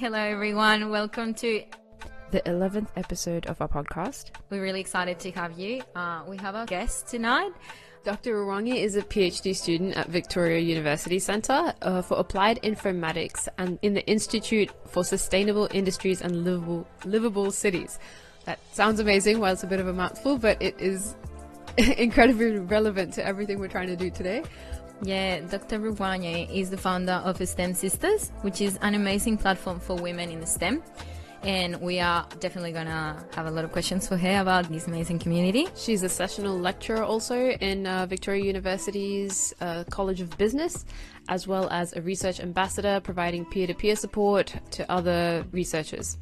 Hello, everyone. Welcome to the 11th episode of our podcast. We're really excited to have you. We have a guest tonight. Dr. Ruwangi is a PhD student at Victoria University Centre for Applied Informatics and in the Institute for Sustainable Industries and Livable Cities. That sounds amazing. Well, it's a bit of a mouthful, but it is incredibly relevant to everything we're trying to do today. Yeah, Dr. Ruwagni is the founder of STEM Sisters, which is an amazing platform for women in STEM. And we are definitely going to have a lot of questions for her about this amazing community. She's a sessional lecturer also in Victoria University's College of Business, as well as a research ambassador providing peer-to-peer support to other researchers.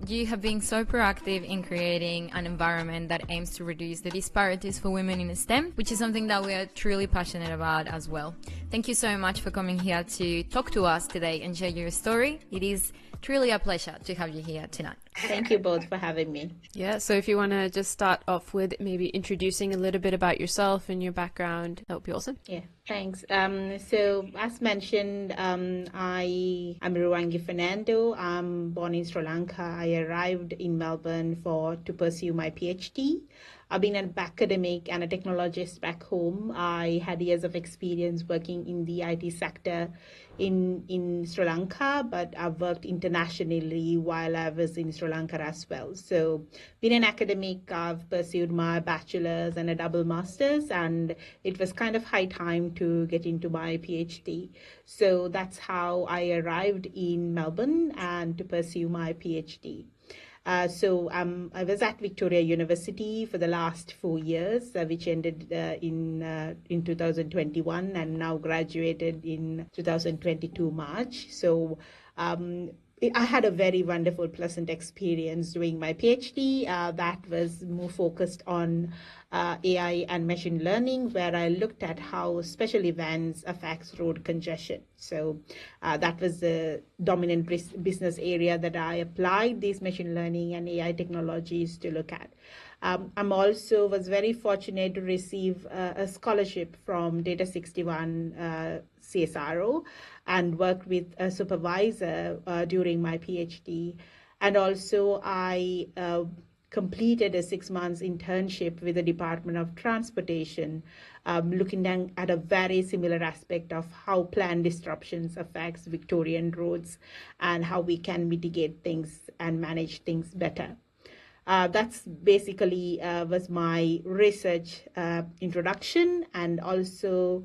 You have been so proactive in creating an environment that aims to reduce the disparities for women in STEM, which is something that we are truly passionate about as well. Thank you so much for coming here to talk to us today and share your story. It is truly a pleasure to have you here tonight. Thank you both for having me. Yeah, so if you want to just start off with maybe introducing a little bit about yourself and your background, that would be awesome. Yeah, thanks. So as mentioned, I am Ruwangi Fernando. I'm born in Sri Lanka. I arrived in Melbourne to pursue my PhD. I've been an academic and a technologist back home. I had years of experience working in the IT sector in Sri Lanka, but I've worked internationally while I was in Sri Lanka as well. So being an academic, I've pursued my bachelor's and a double master's, and it was kind of high time to get into my PhD. So that's how I arrived in Melbourne and to pursue my PhD. I was at Victoria University for the last 4 years, which ended in 2021 and now graduated in 2022 March. So I had a very wonderful, pleasant experience doing my PhD. That was more focused on AI and machine learning, where I looked at how special events affects road congestion. So that was the dominant business area that I applied these machine learning and AI technologies to look at. I'm also was very fortunate to receive a scholarship from Data 61 CSRO and worked with a supervisor during my PhD. And also I completed a 6 months internship with the Department of Transportation, looking at a very similar aspect of how planned disruptions affects Victorian roads and how we can mitigate things and manage things better. That's basically was my research introduction, and also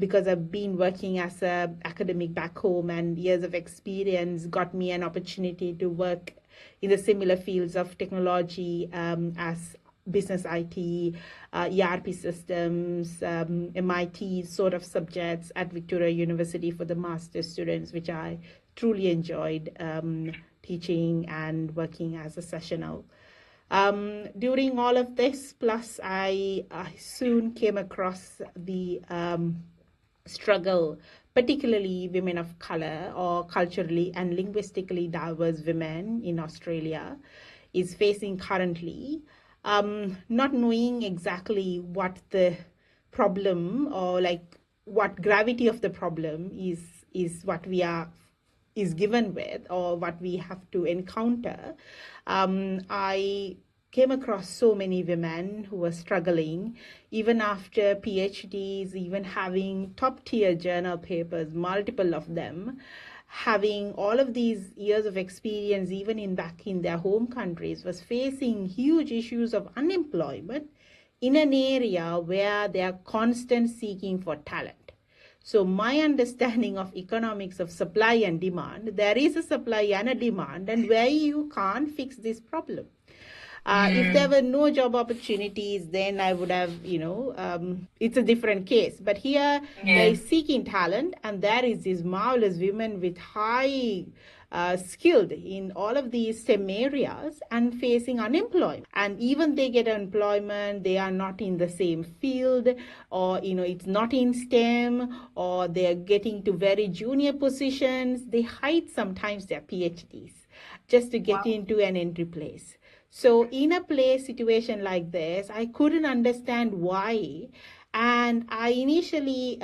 because I've been working as an academic back home and years of experience got me an opportunity to work in the similar fields of technology as business IT, ERP systems, MIT sort of subjects at Victoria University for the master's students, which I truly enjoyed teaching and working as a sessional. During all of this, plus I soon came across the struggle, particularly women of color or culturally and linguistically diverse women in Australia is facing currently, not knowing exactly what the problem or like what gravity of the problem is what we is given with or what we have to encounter. I came across so many women who were struggling, even after PhDs, even having top tier journal papers, multiple of them, having all of these years of experience, even back in their home countries, was facing huge issues of unemployment in an area where they are constant seeking for talent. So my understanding of economics of supply and demand, there is a supply and a demand, and where you can't fix this problem. If there were no job opportunities, then I would have, it's a different case. But here, there is seeking talent, and there is these marvelous women with high skilled in all of these STEM areas and facing unemployment. And even they get employment, they are not in the same field, or, it's not in STEM, or they are getting to very junior positions. They hide sometimes their PhDs just to get into an entry place. So in a situation like this, I couldn't understand why. And I initially,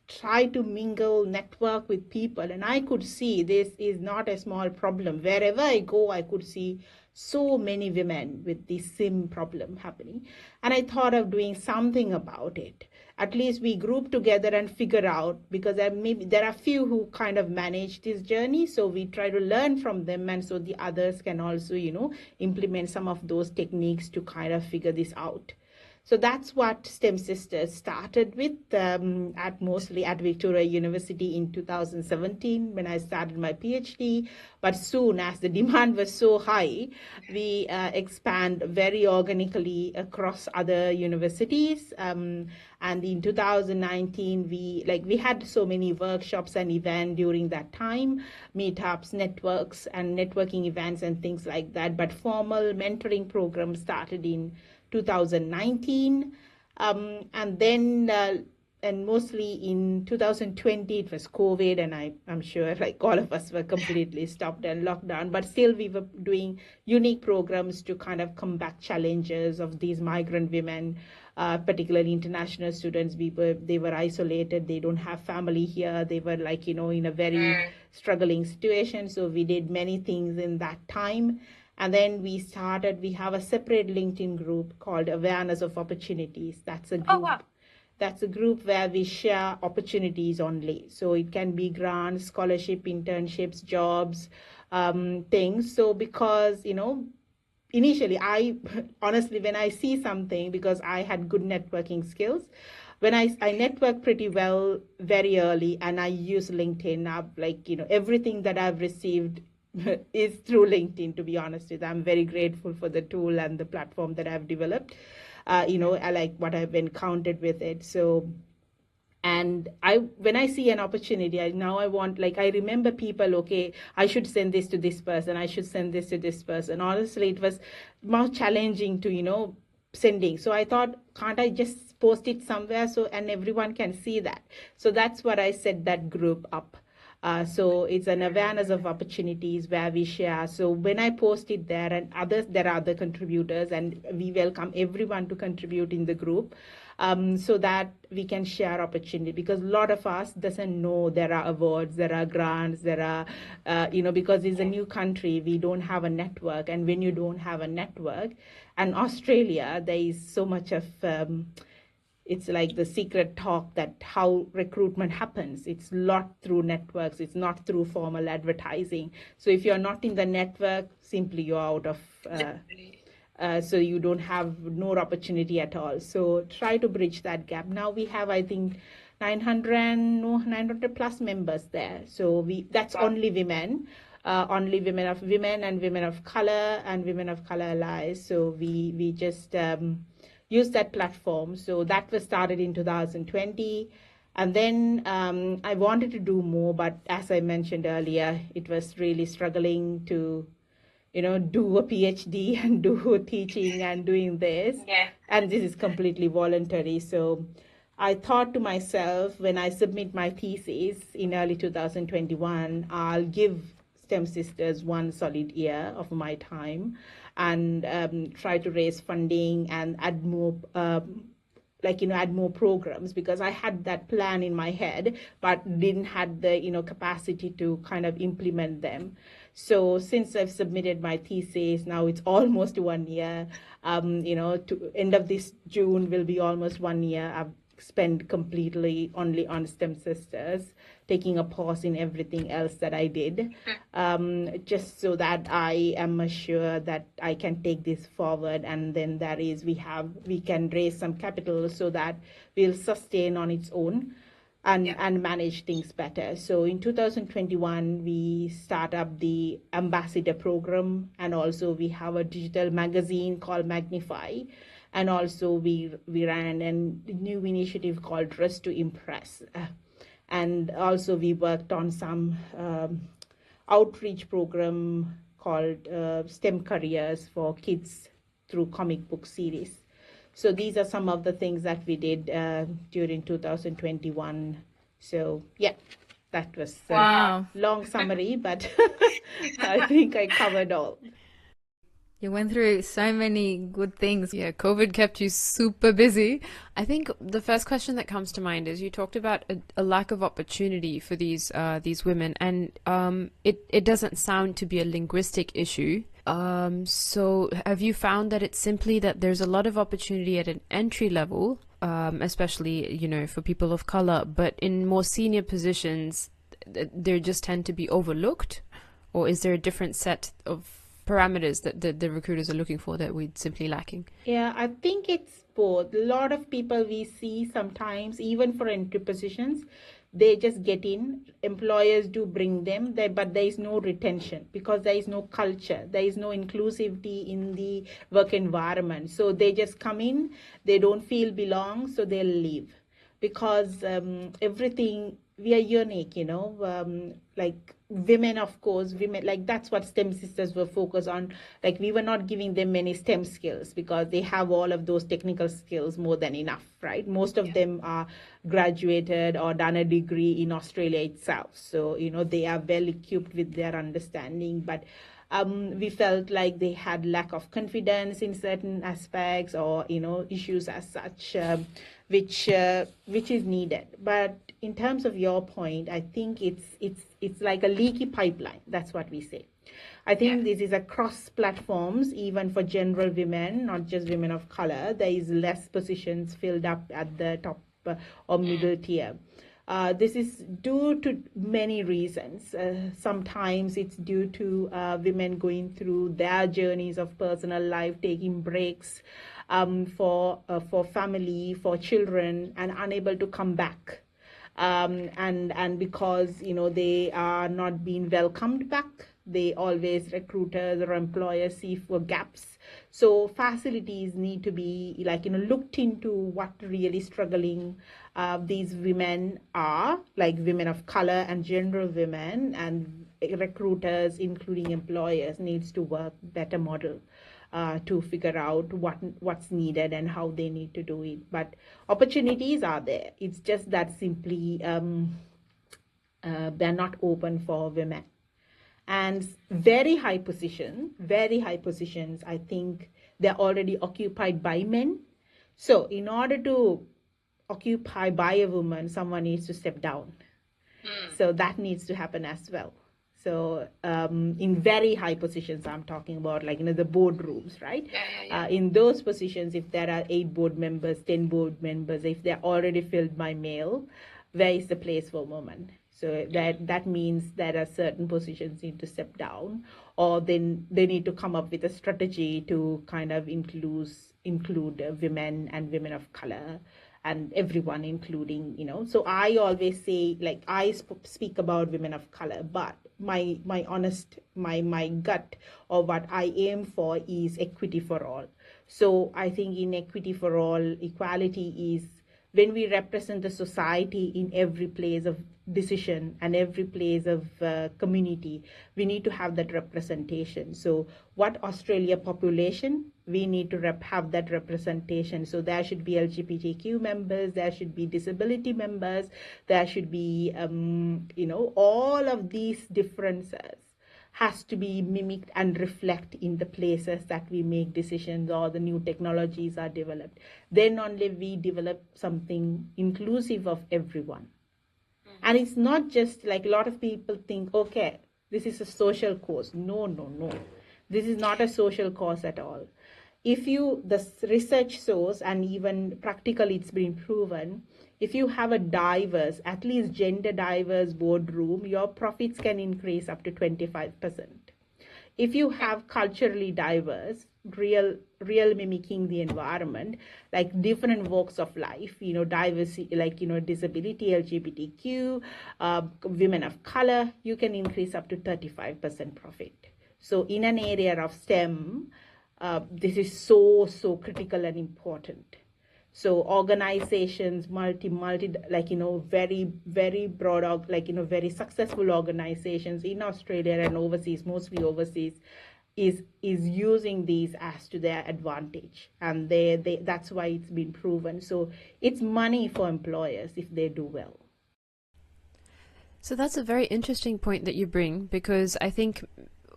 try to mingle, network with people. And I could see this is not a small problem. Wherever I go, I could see so many women with this same problem happening. And I thought of doing something about it. At least we group together and figure out, because maybe there are few who kind of manage this journey. So we try to learn from them. And so the others can also, implement some of those techniques to kind of figure this out. So that's what STEM Sisters started with, mostly at Victoria University in 2017 when I started my PhD. But soon, as the demand was so high, we expand very organically across other universities. And in 2019, we had so many workshops and events during that time, meetups, networks, and networking events and things like that. But formal mentoring programs started in 2019, and then and mostly in 2020 it was COVID, and I'm sure like all of us were completely stopped and locked down, but still we were doing unique programs to kind of combat challenges of these migrant women, particularly international students. They were isolated, they don't have family here, they were like in a very struggling situation. So we did many things in that time. And then we have a separate LinkedIn group called Awareness of Opportunities. That's a group. Oh, wow. That's a group where we share opportunities only. So it can be grants, scholarship, internships, jobs, things. So because, initially honestly, when I see something, because I had good networking skills, when I network pretty well very early, and I use LinkedIn up, everything that I've received is through LinkedIn, to be honest with you. I'm very grateful for the tool and the platform that I've developed. I like what I've encountered with it. So, and when I see an opportunity, I remember people, okay, I should send this to this person, I should send this to this person. Honestly, it was more challenging to, sending. So I thought, can't I just post it somewhere and everyone can see that? So that's what I set that group up. So it's an awareness of opportunities where we share. So when I post it there, and there are other contributors, and we welcome everyone to contribute in the group, so that we can share opportunity, because a lot of us doesn't know there are awards, there are grants, there are, because it's a new country, we don't have a network. And when you don't have a network, and Australia, there is so much of, it's like the secret talk that how recruitment happens. It's not through networks. It's not through formal advertising. So if you're not in the network, simply you're out of, so you don't have no opportunity at all. So try to bridge that gap. Now we have, I think, 900 plus members there. So that's only women. Only women and women of color and women of color allies. So we just use that platform. So that was started in 2020. And then I wanted to do more, but as I mentioned earlier, it was really struggling to, do a PhD and do teaching and doing this. Yeah. And this is completely voluntary. So I thought to myself, when I submit my thesis in early 2021, I'll give STEM Sisters 1 solid year of my time, and try to raise funding and add more, add more programs, because I had that plan in my head, but didn't have the, capacity to kind of implement them. So since I've submitted my thesis, now it's almost 1 year, to end of this June will be almost 1 year. I've spent completely only on STEM Sisters, taking a pause in everything else that I did, just so that I am assured that I can take this forward. And then we can raise some capital so that we'll sustain on its own and manage things better. So in 2021, we start up the ambassador program, and also we have a digital magazine called Magnify. And also we ran a new initiative called Dress to Impress. And also we worked on some outreach program called STEM Careers for kids through comic book series. So these are some of the things that we did during 2021. So yeah, that was a long summary, but I think I covered all. You went through so many good things. Yeah, COVID kept you super busy. I think the first question that comes to mind is you talked about a lack of opportunity for these women, and it doesn't sound to be a linguistic issue. So have you found that it's simply that there's a lot of opportunity at an entry level, especially, you know, for people of color, but in more senior positions, they just tend to be overlooked? Or is there a different set of parameters that the recruiters are looking for that we're simply lacking? Yeah, I think it's both. A lot of people we see sometimes, even for entry positions, they just get in. Employers do bring them there, but there is no retention because there is no culture, there is no inclusivity in the work environment. So they just come in, they don't feel belong, so they'll leave because everything we are unique, like women, of course, women, like that's what STEM sisters were focused on. Like we were not giving them many STEM skills because they have all of those technical skills more than enough, right? Most of them are graduated or done a degree in Australia itself, so they are well equipped with their understanding. But we felt like they had lack of confidence in certain aspects, or issues as such, which is needed. But in terms of your point, I think it's like a leaky pipeline. That's what we say. I think this is across platforms, even for general women, not just women of color. There is less positions filled up at the top or middle tier. This is due to many reasons. Sometimes it's due to women going through their journeys of personal life, taking breaks for family, for children, and unable to come back. And because they are not being welcomed back, they always, recruiters or employers, see for gaps. So facilities need to be looked into what really struggling these women are, like women of color and general women, and recruiters, including employers, needs to work better model to figure out what's needed and how they need to do it. But opportunities are there. It's just that simply they're not open for women. And very high positions, I think they're already occupied by men. So in order to occupy by a woman, someone needs to step down. So that needs to happen as well. So in very high positions, I'm talking about the boardrooms, right? In those positions, if there are 8 board members, 10 board members, if they're already filled by male, where is the place for women? So that means there are certain positions need to step down, or then they need to come up with a strategy to kind of include women and women of color and everyone, including, so I always say, I speak about women of color, but my gut, or what I aim for, is equity for all. So I think in equity for all, equality is when we represent the society in every place of decision and every place of community, we need to have that representation. So what Australia population, we need to have that representation. So there should be LGBTQ members, there should be disability members, there should be all of these differences has to be mimicked and reflect in the places that we make decisions or the new technologies are developed. Then only we develop something inclusive of everyone. And it's not just a lot of people think, okay, this is a social cause. No. This is not a social cause at all. The research shows, and even practically it's been proven, if you have a diverse, at least gender diverse boardroom, your profits can increase up to 25%. If you have culturally diverse, real mimicking the environment, like different walks of life, diversity, disability, LGBTQ, women of color, you can increase up to 35% profit. So in an area of STEM, this is so critical and important. So organizations, very, very broad, very successful organizations in Australia and overseas, mostly overseas, is using these as to their advantage, and they that's why it's been proven. So it's money for employers if they do well. So that's a very interesting point that you bring, because I think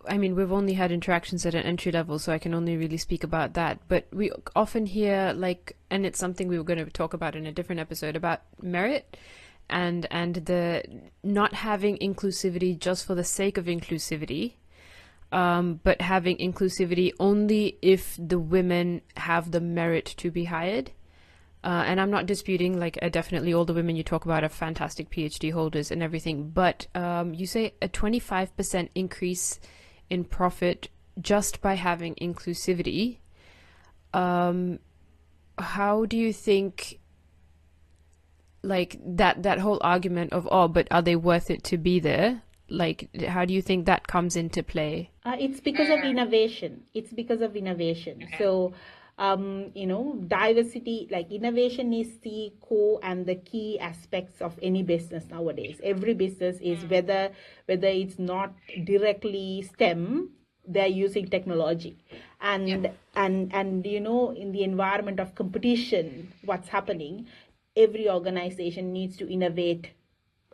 I mean, we've only had interactions at an entry level, so I can only really speak about that. But we often hear like, and it's something we were going to talk about in a different episode about merit and the not having inclusivity just for the sake of inclusivity, but having inclusivity only if the women have the merit to be hired. And I'm not disputing, like, definitely all the women you talk about are fantastic PhD holders and everything, but you say a 25% increase in profit just by having inclusivity. How do you think, like, that whole argument of, oh, but are they worth it to be there? Like, how do you think that comes into play? It's because of innovation. It's because of innovation. So, diversity, like innovation is the core and the key aspects of any business nowadays. Every business is, whether it's not directly STEM, they're using technology. And in the environment of competition, what's happening, every organization needs to innovate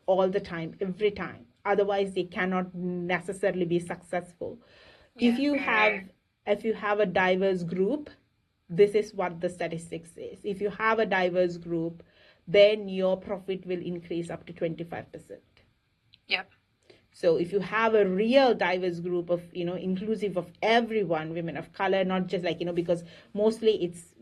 all the time, every time. Otherwise, they cannot necessarily be successful. If you have a diverse group, this is what the statistics says. If you have a diverse group, then your profit will increase up to 25%. Yep. So if you have a real diverse group of, inclusive of everyone, women of color, not just like, because mostly it's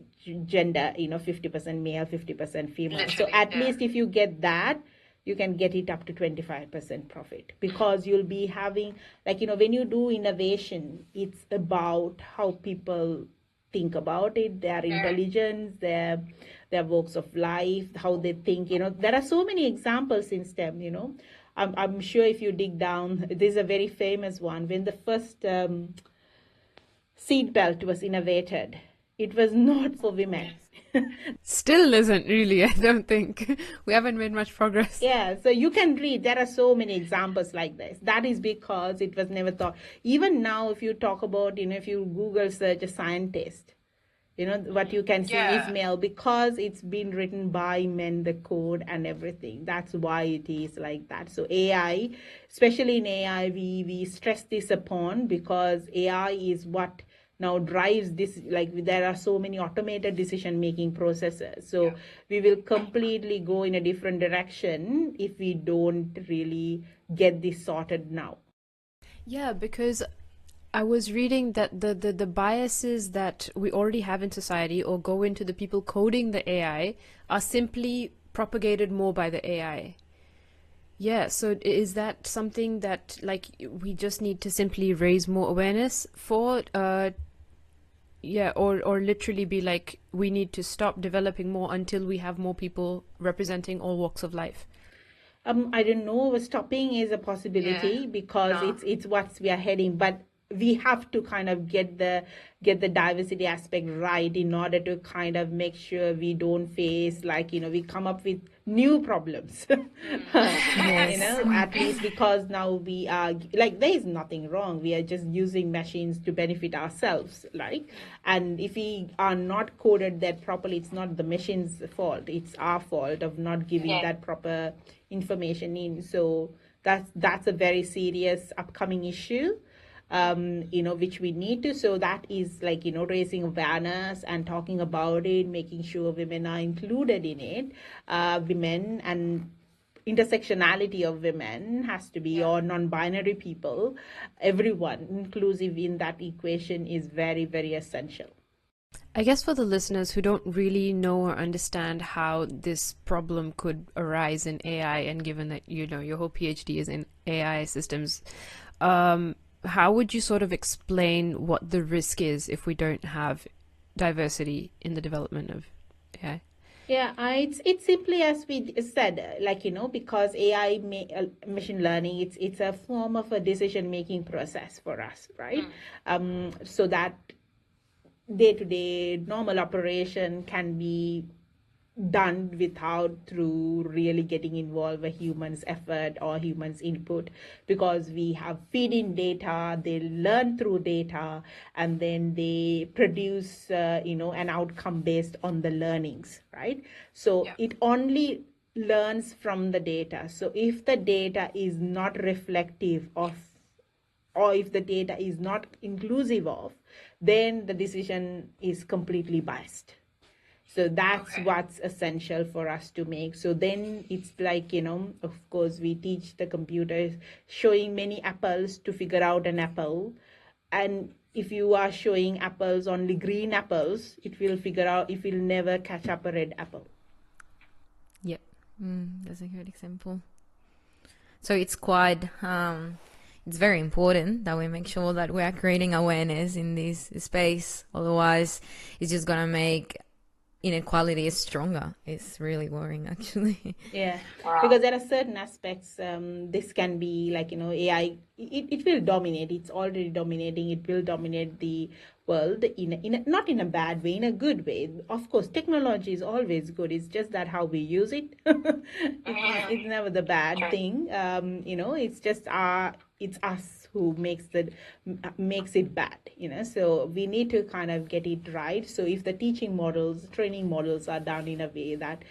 gender, 50% male, 50% female. Literally, so at least if you get that, you can get it up to 25% profit, because you'll be having, like, when you do innovation, it's about how people think about it, their intelligence, their walks of life, how they think. There are so many examples in STEM. I'm sure if you dig down, there's a very famous one. When the first seat belt was innovated, it was not for women. Still isn't really, I don't think. We haven't made much progress. Yeah, so you can read, there are so many examples like this. That is because it was never thought. Even now, if you talk about, if you Google search a scientist, what you can see is male, because it's been written by men, the code and everything. That's why it is like that. So AI, especially in AI, we stress this upon, because AI is what now drives this. Like, there are so many automated decision making processes, so we will completely go in a different direction if we don't really get this sorted now. Yeah, because I was reading that the biases that we already have in society or go into the people coding the AI are simply propagated more by the AI. Yeah, so is that something that, like, we just need to simply raise more awareness for? Or literally be like, we need to stop developing more until we have more people representing all walks of life. I don't know. Stopping is a possibility, because it's what we are heading, but we have to kind of get the diversity aspect right in order to kind of make sure we don't face, like, we come up with new problems. At least, because now we are like, there is nothing wrong. We are just using machines to benefit ourselves, like, and if we are not coded that properly, it's not the machine's fault. It's our fault of not giving that proper information in. So that's a very serious upcoming issue, which we need to. So that is like, raising awareness and talking about it, making sure women are included in it. Women and intersectionality of women has to be, or non-binary people, everyone inclusive in that equation is very, very essential. I guess for the listeners who don't really know or understand how this problem could arise in AI, and given that, your whole PhD is in AI systems, how would you sort of explain what the risk is if we don't have diversity in the development of AI? Yeah, it's simply as we said, like, because AI, machine learning, it's a form of a decision making process for us, right? So that day-to-day normal operation can be done without through really getting involved a human's effort or human's input, because we have feed in data, they learn through data, and then they produce an outcome based on the learnings, right? So it only learns from the data. So if the data is not reflective of or if the data is not inclusive of, then the decision is completely biased. So that's what's essential for us to make. So then it's like, of course, we teach the computers showing many apples to figure out an apple. And if you are showing apples, only green apples, it will never catch up a red apple. Yep. That's a good example. So it's quite, it's very important that we make sure that we are creating awareness in this space. Otherwise, it's just going to make inequality is stronger. It's really worrying, actually. Yeah, because there are certain aspects. This can be like, AI. It will dominate. It's already dominating. It will dominate the world not in a bad way, in a good way. Of course, technology is always good. It's just that how we use it. It's never the bad thing. It's just it's us who makes it bad. So we need to kind of get it right. So if the training models are done in a way that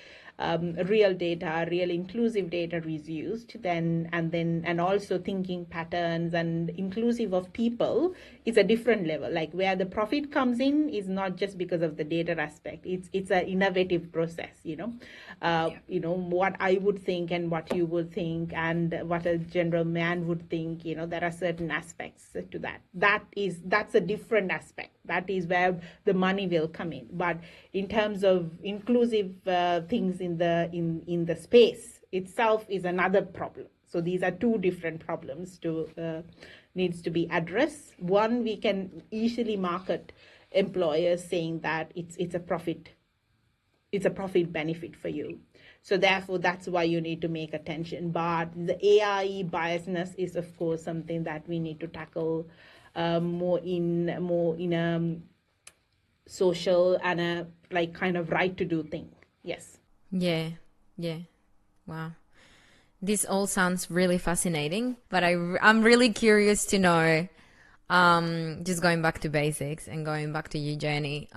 real inclusive data is used, and also thinking patterns and inclusive of people is a different level. Like where the profit comes in is not just because of the data aspect. It's an innovative process. What I would think and what you would think and what a general man would think. There are certain aspects to that. That's a different aspect. That is where the money will come in. But in terms of inclusive things in the space itself is another problem. So these are two different problems needs to be addressed. One, we can easily market employers saying that it's a profit benefit for you. So therefore, that's why you need to make attention. But the AI biasness is, of course, something that we need to tackle more in a social and a like kind of right to do thing. Yes. Yeah. Wow. This all sounds really fascinating, but I'm really curious to know, just going back to basics and going back to you, Jenny,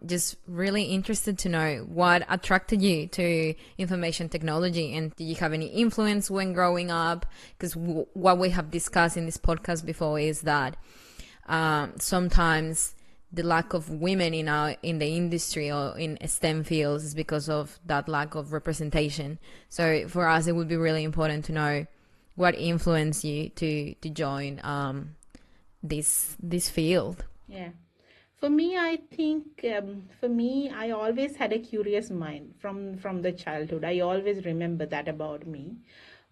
just really interested to know what attracted you to information technology, and did you have any influence when growing up? Because what we have discussed in this podcast before is that sometimes the lack of women in the industry or in STEM fields is because of that lack of representation. So for us, it would be really important to know what influenced you to join this field. Yeah. For me, I think, I always had a curious mind from the childhood. I always remember that about me.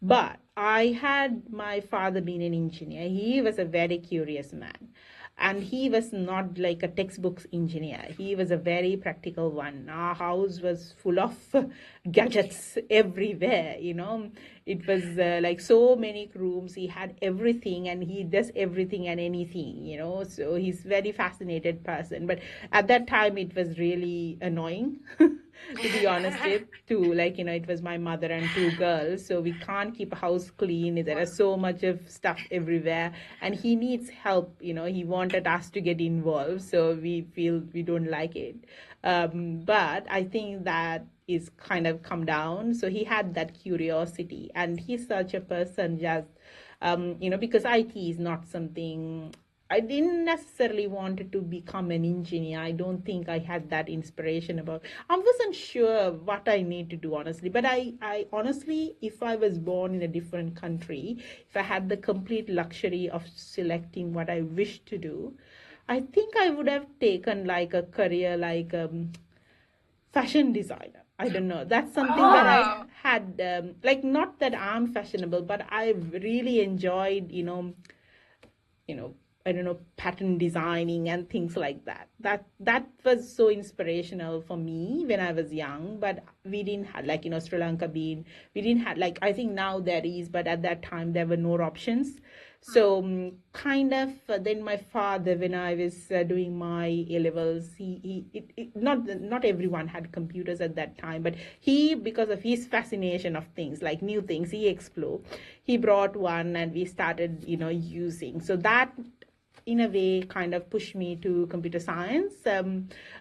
But I had my father being an engineer. He was a very curious man. And he was not like a textbook engineer. He was a very practical one. Our house was full of gadgets everywhere, It was like so many rooms. He had everything and he does everything and anything, So he's a very fascinated person. But at that time, it was really annoying. To be honest with, too, it was my mother and two girls, so we can't keep a house clean. There is so much of stuff everywhere, and he needs help. He wanted us to get involved, so we feel we don't like it. But I think that is kind of come down. So he had that curiosity, and he's such a person, just because IT is not something. I didn't necessarily want to become an engineer. I don't think I had that inspiration about. I wasn't sure what I need to do, honestly. But I honestly, if I was born in a different country, if I had the complete luxury of selecting what I wished to do, I think I would have taken like a career like fashion designer. I don't know. That's something that I had, not that I'm fashionable, but I really enjoyed, I don't know, pattern designing and things like that. That was so inspirational for me when I was young. But we didn't have, Sri Lanka we didn't have, I think now there is, but at that time there were no options. So then my father, when I was doing my A-levels, not everyone had computers at that time, but he, because of his fascination of things, like new things, he explored. He brought one and we started, using. So that, in a way, kind of pushed me to computer science.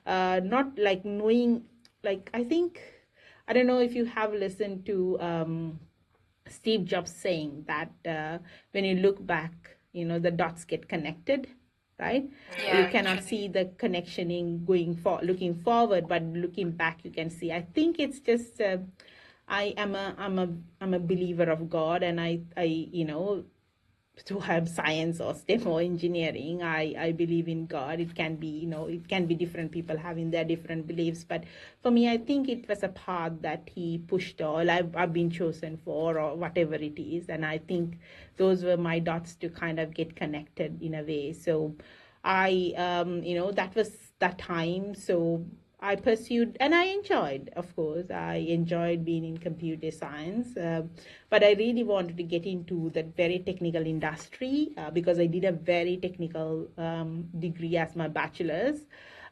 Not like knowing, I think, I don't know if you have listened to Steve Jobs saying that when you look back the dots get connected, right? Yeah, You cannot actually. see the connectioning looking forward, but looking back you can see. I think it's just I'm a believer of God, and I to have science or STEM or engineering. I believe in God. It can be, it can be different people having their different beliefs. But for me, I think it was a path that he pushed, or I've been chosen for, or whatever it is. And I think those were my dots to kind of get connected in a way. So that was that time. So I pursued, and I enjoyed, of course, I enjoyed being in computer science, but I really wanted to get into that very technical industry because I did a very technical degree as my bachelor's.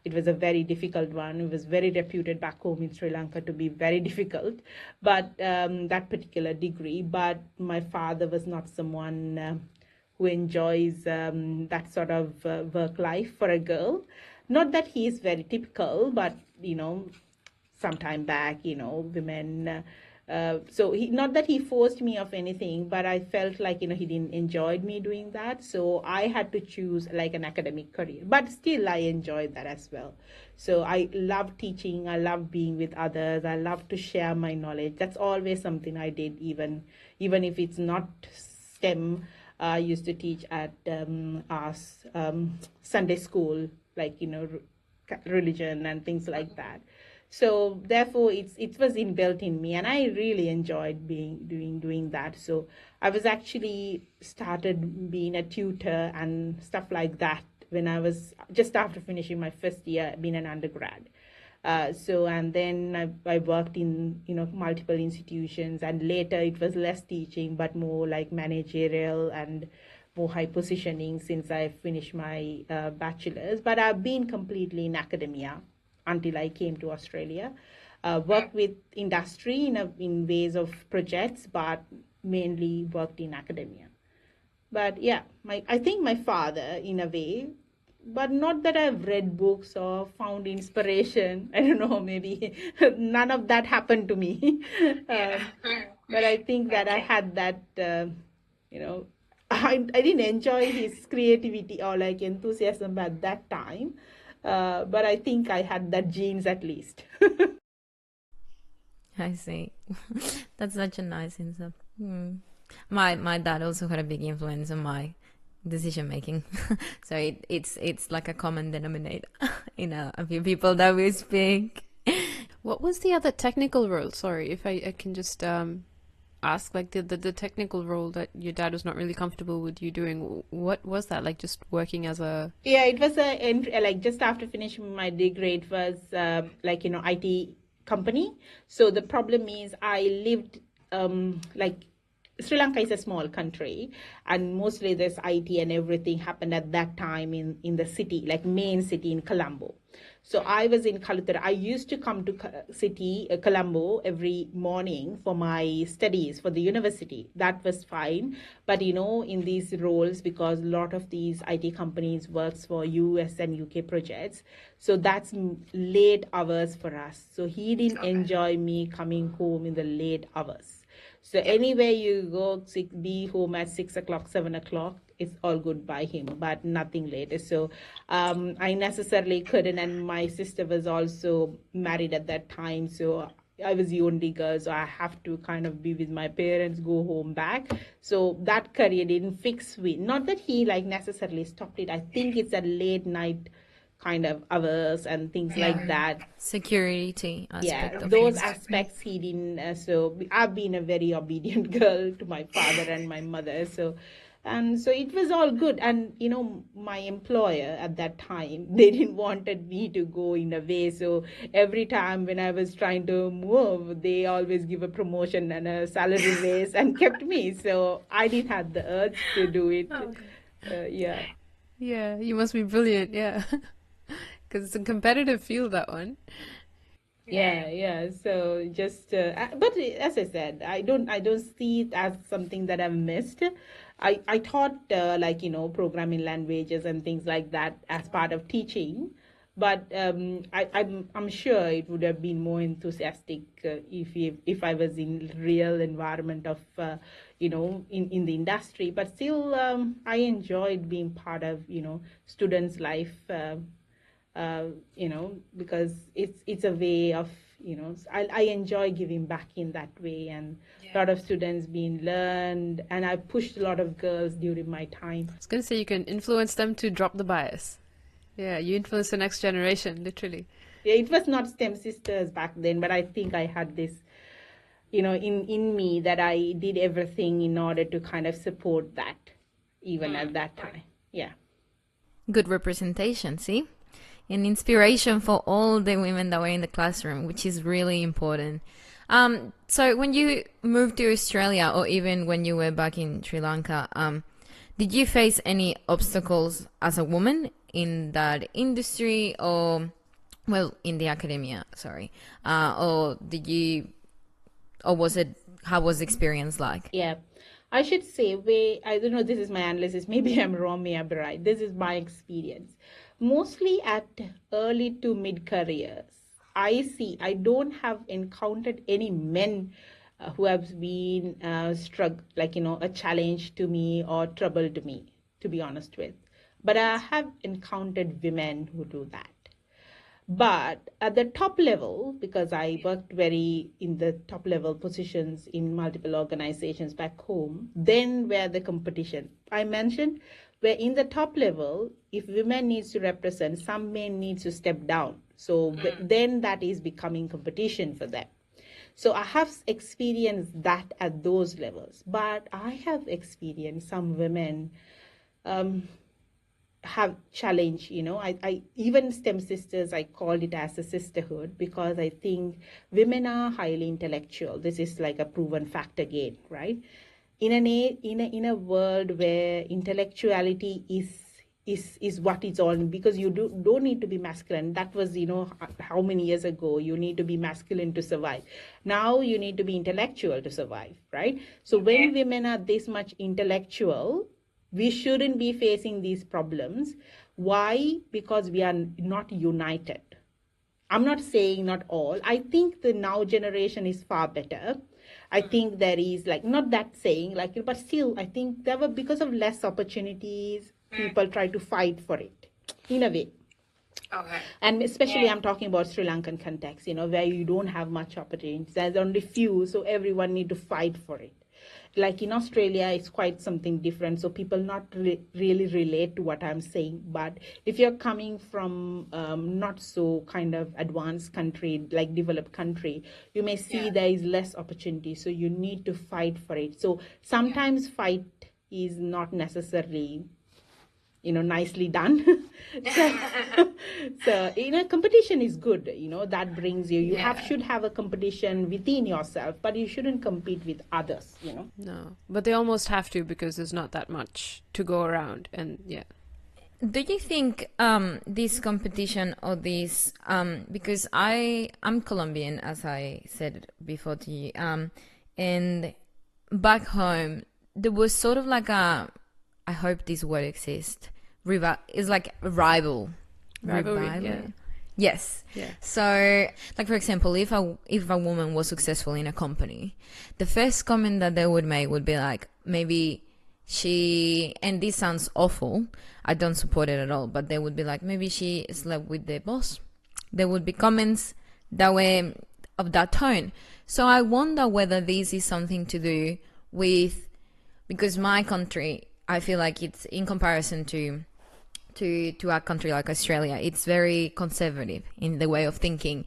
It was a very difficult one. It was very reputed back home in Sri Lanka to be very difficult, but that particular degree. But my father was not someone who enjoys that sort of work life for a girl. Not that he is very typical, but some time back, women. So not that he forced me of anything, but I felt like he didn't enjoy me doing that. So I had to choose like an academic career, but still I enjoyed that as well. So I love teaching. I love being with others. I love to share my knowledge. That's always something I did, even if it's not STEM. I used to teach at our Sunday school, like religion and things like that. So therefore, it was inbuilt in me, and I really enjoyed doing that. So I was actually started being a tutor and stuff like that when I was just after finishing my first year being an undergrad. And then I worked in multiple institutions, and later it was less teaching but more like managerial and more high positioning since I finished my bachelor's. But I've been completely in academia until I came to Australia. Worked with industry in ways of projects, but mainly worked in academia. But yeah, I think my father, in a way, but not that I've read books or found inspiration. I don't know, maybe none of that happened to me. Yeah. But I think that I Okay. had that, you know, I didn't enjoy his creativity or like enthusiasm at that time. But I think I had that genes at least. I see. That's such a nice insight. My dad also had a big influence on my decision making, so it's like a common denominator in a few people that we speak. What was the other technical role? Sorry, if I can just ask, like the technical role that your dad was not really comfortable with you doing. What was that? Like just working as a... Yeah, it was like just after finishing my degree, it was like IT company. So the problem is I lived like Sri Lanka is a small country, and mostly this IT and everything happened at that time in the city, like main city in Colombo. So I was in Kalutara. I used to come to city Colombo every morning for my studies for the university. That was fine, but in these roles, because a lot of these IT companies works for US and UK projects, so that's late hours for us. So he didn't Okay. enjoy me coming home in the late hours. So Yeah. anywhere you go, be home at 6 o'clock, 7 o'clock, it's all good by him, but nothing later. So I necessarily couldn't, and my sister was also married at that time, so I was the only girl, so I have to kind of be with my parents, go home back. So that career didn't fix me. Not that he like necessarily stopped it. I think it's a late night kind of hours and things like that. Security Yeah, aspect of those things. Exactly. aspects he didn't. So I've been a very obedient girl to my father and my mother. So it was all good. And my employer at that time, they didn't wanted me to go in a way. So every time when I was trying to move, they always give a promotion and a salary raise and kept me. So I didn't have the urge to do it. Oh, Yeah. Yeah, you must be brilliant, yeah. Because it's a competitive field, that one. yeah. Yeah. So just, but as I said, I don't see it as something that I've missed. I taught like programming languages and things like that as part of teaching, but I'm sure it would have been more enthusiastic if I was in real environment of in the industry. But still, I enjoyed being part of, students' life, because it's a way of, I enjoy giving back in that way, and a lot of students being learned, and I pushed a lot of girls during my time. I was going to say you can influence them to drop the bias. Yeah, you influence the next generation, literally. Yeah, it was not STEM sisters back then, but I think I had this, in me, that I did everything in order to kind of support that, even at that time. Yeah. Good representation, see? An inspiration for all the women that were in the classroom, which is really important. So when you moved to Australia, or even when you were back in Sri Lanka, did you face any obstacles as a woman in that industry, or, well, in the academia, sorry, or how was the experience like? Yeah. I should say, I don't know, this is my analysis, maybe I'm wrong, maybe I'm right. This is my experience. Mostly at early to mid-careers, I don't have encountered any men who have been a challenge to me or troubled me, to be honest with. But I have encountered women who do that. But at the top level, because I worked in the top level positions in multiple organizations back home, then where the competition I mentioned, where in the top level, if women needs to represent, some men needs to step down. So then that is becoming competition for them. So I have experienced that at those levels, but I have experienced some women have challenge, I even STEM sisters, I called it as a sisterhood, because I think women are highly intellectual. This is like a proven fact again, right? In a world where intellectuality is what it's all, because you don't need to be masculine. That was, how many years ago you need to be masculine to survive. Now you need to be intellectual to survive, right? So when women are this much intellectual, we shouldn't be facing these problems. Why? Because we are not united. I'm not saying not all. I think the now generation is far better. I think there is not that saying but still, I think there were, because of less opportunities, people try to fight for it in a way. Okay. And especially I'm talking about Sri Lankan context, where you don't have much opportunities. There's only few, so everyone need to fight for it. Like in Australia, it's quite something different. So people not really relate to what I'm saying. But if you're coming from not so kind of advanced country, like developed country, you may see there is less opportunity. So you need to fight for it. So sometimes fight is not necessarily nicely done. so competition is good, that brings you should have a competition within yourself, but you shouldn't compete with others. No, but they almost have to, because there's not that much to go around. And do you think this competition, or this because I'm Colombian, as I said before to you, and back home there was sort of like I hope this word exists. Is like a rivalry. Yeah. Yes. Yeah. So, like, for example, if a woman was successful in a company, the first comment that they would make would be like, maybe and this sounds awful, I don't support it at all, but they would be like, maybe she slept with the boss. There would be comments that were of that tone. So I wonder whether this is something to do with, because my country, I feel like it's, in comparison to a country like Australia, it's very conservative in the way of thinking,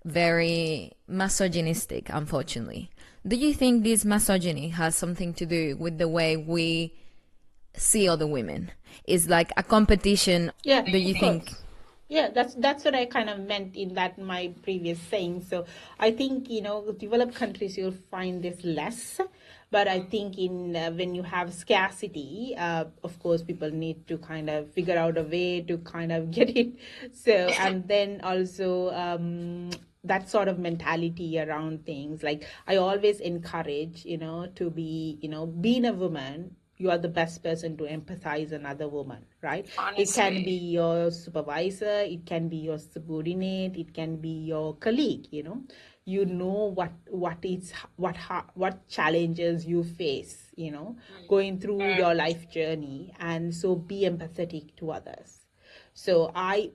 very misogynistic, unfortunately. Do you think this misogyny has something to do with the way we see other women? Is like a competition? Yeah. Do you think? Yeah, that's what I kind of meant in that my previous saying. So I think, developed countries, you'll find this less. But I think when you have scarcity, of course, people need to kind of figure out a way to kind of get it. So, and then also that sort of mentality around things. Like I always encourage, to be, being a woman, you are the best person to empathize another woman, right? Honestly. It can be your supervisor, it can be your subordinate, it can be your colleague, you know what challenges you face, going through your life journey, and so be empathetic to others. So I've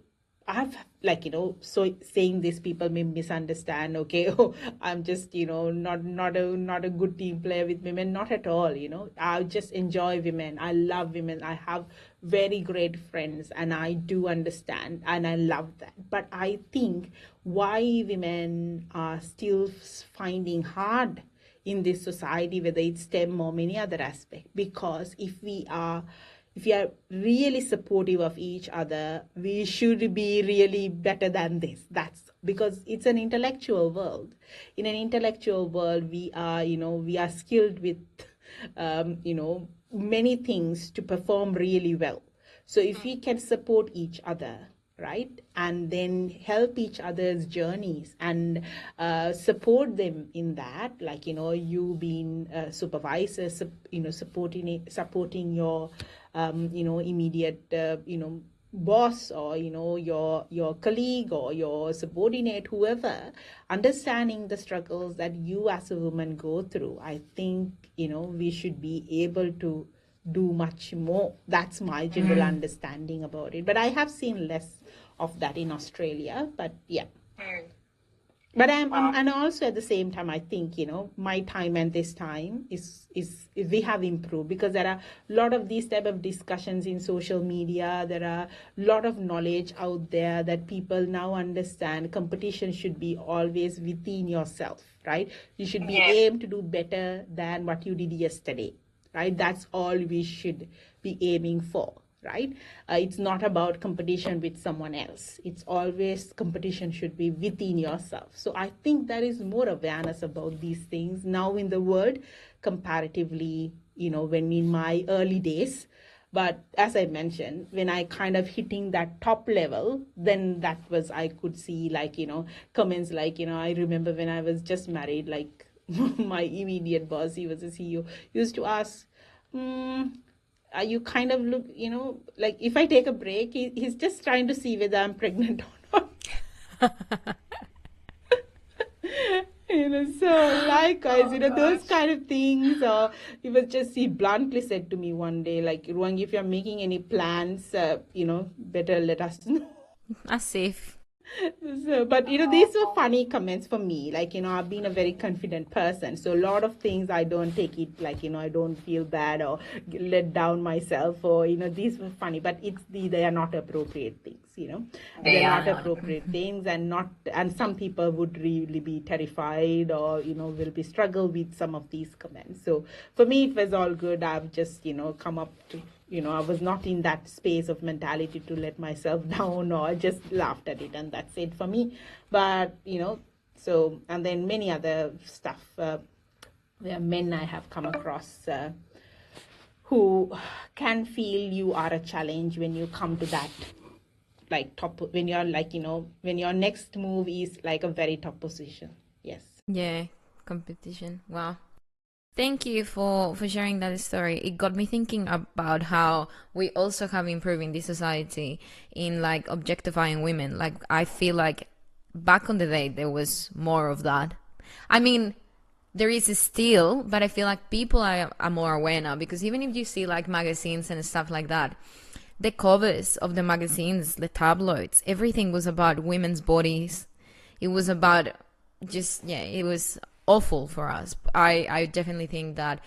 like, so saying this, people may misunderstand, okay, oh, I'm just, not a good team player with women. Not at all, I just enjoy women. I love women. I have very great friends, and I do understand, and I love that. But I think why women are still finding hard in this society, whether it's STEM or many other aspects, because if we are really supportive of each other, we should be really better than this. That's because it's an intellectual world. In an intellectual world, we are skilled with, many things to perform really well. So if we can support each other, right, and then help each other's journeys and support them in that, like, you being a supervisor, supporting your immediate boss, or your colleague or your subordinate, whoever, understanding the struggles that you as a woman go through. I think we should be able to do much more. That's my general understanding about it, but I have seen less of that in Australia. But yeah, but and also at the same time, I think my time and this time is we have improved, because there are a lot of these type of discussions in social media. There are a lot of knowledge out there that people now understand. Competition should be always within yourself, right? You should be aim to do better than what you did yesterday, right? That's all we should be aiming for, right? It's not about competition with someone else. It's always competition should be within yourself. So I think there is more awareness about these things now in the world comparatively, when in my early days. But as I mentioned, when I kind of hitting that top level, then that was, I could see, like, comments like, I remember when I was just married, like, my immediate boss, he was a CEO, used to ask, are you kind of look, like, if I take a break, he's just trying to see whether I'm pregnant or not. So likewise, those kind of things. Or he bluntly said to me one day, like, Ruwangi, if you're making any plans, better let us know. As safe. So, but these were funny comments for me. Like, I've been a very confident person, so a lot of things I don't take it like, I don't feel bad or let down myself, or these were funny, but they are not appropriate things. They are not appropriate things, and some people would really be terrified, or will be struggle with some of these comments. So for me, it was all good. I've just come up to, I was not in that space of mentality to let myself down, or just laughed at it, and that's it for me. But so, and then many other stuff where men I have come across who can feel you are a challenge when you come to that, like, top, when you're like, when your next move is like a very top position. Yes. Yeah, competition. Wow. Thank you for sharing that story. It got me thinking about how we also have improved in this society in, like, objectifying women. Like, I feel like back on the day there was more of that. I mean, there is still, but I feel like people are more aware now, because even if you see, like, magazines and stuff like that, the covers of the magazines, the tabloids, everything was about women's bodies. It was about just, it was awful for us. I definitely think that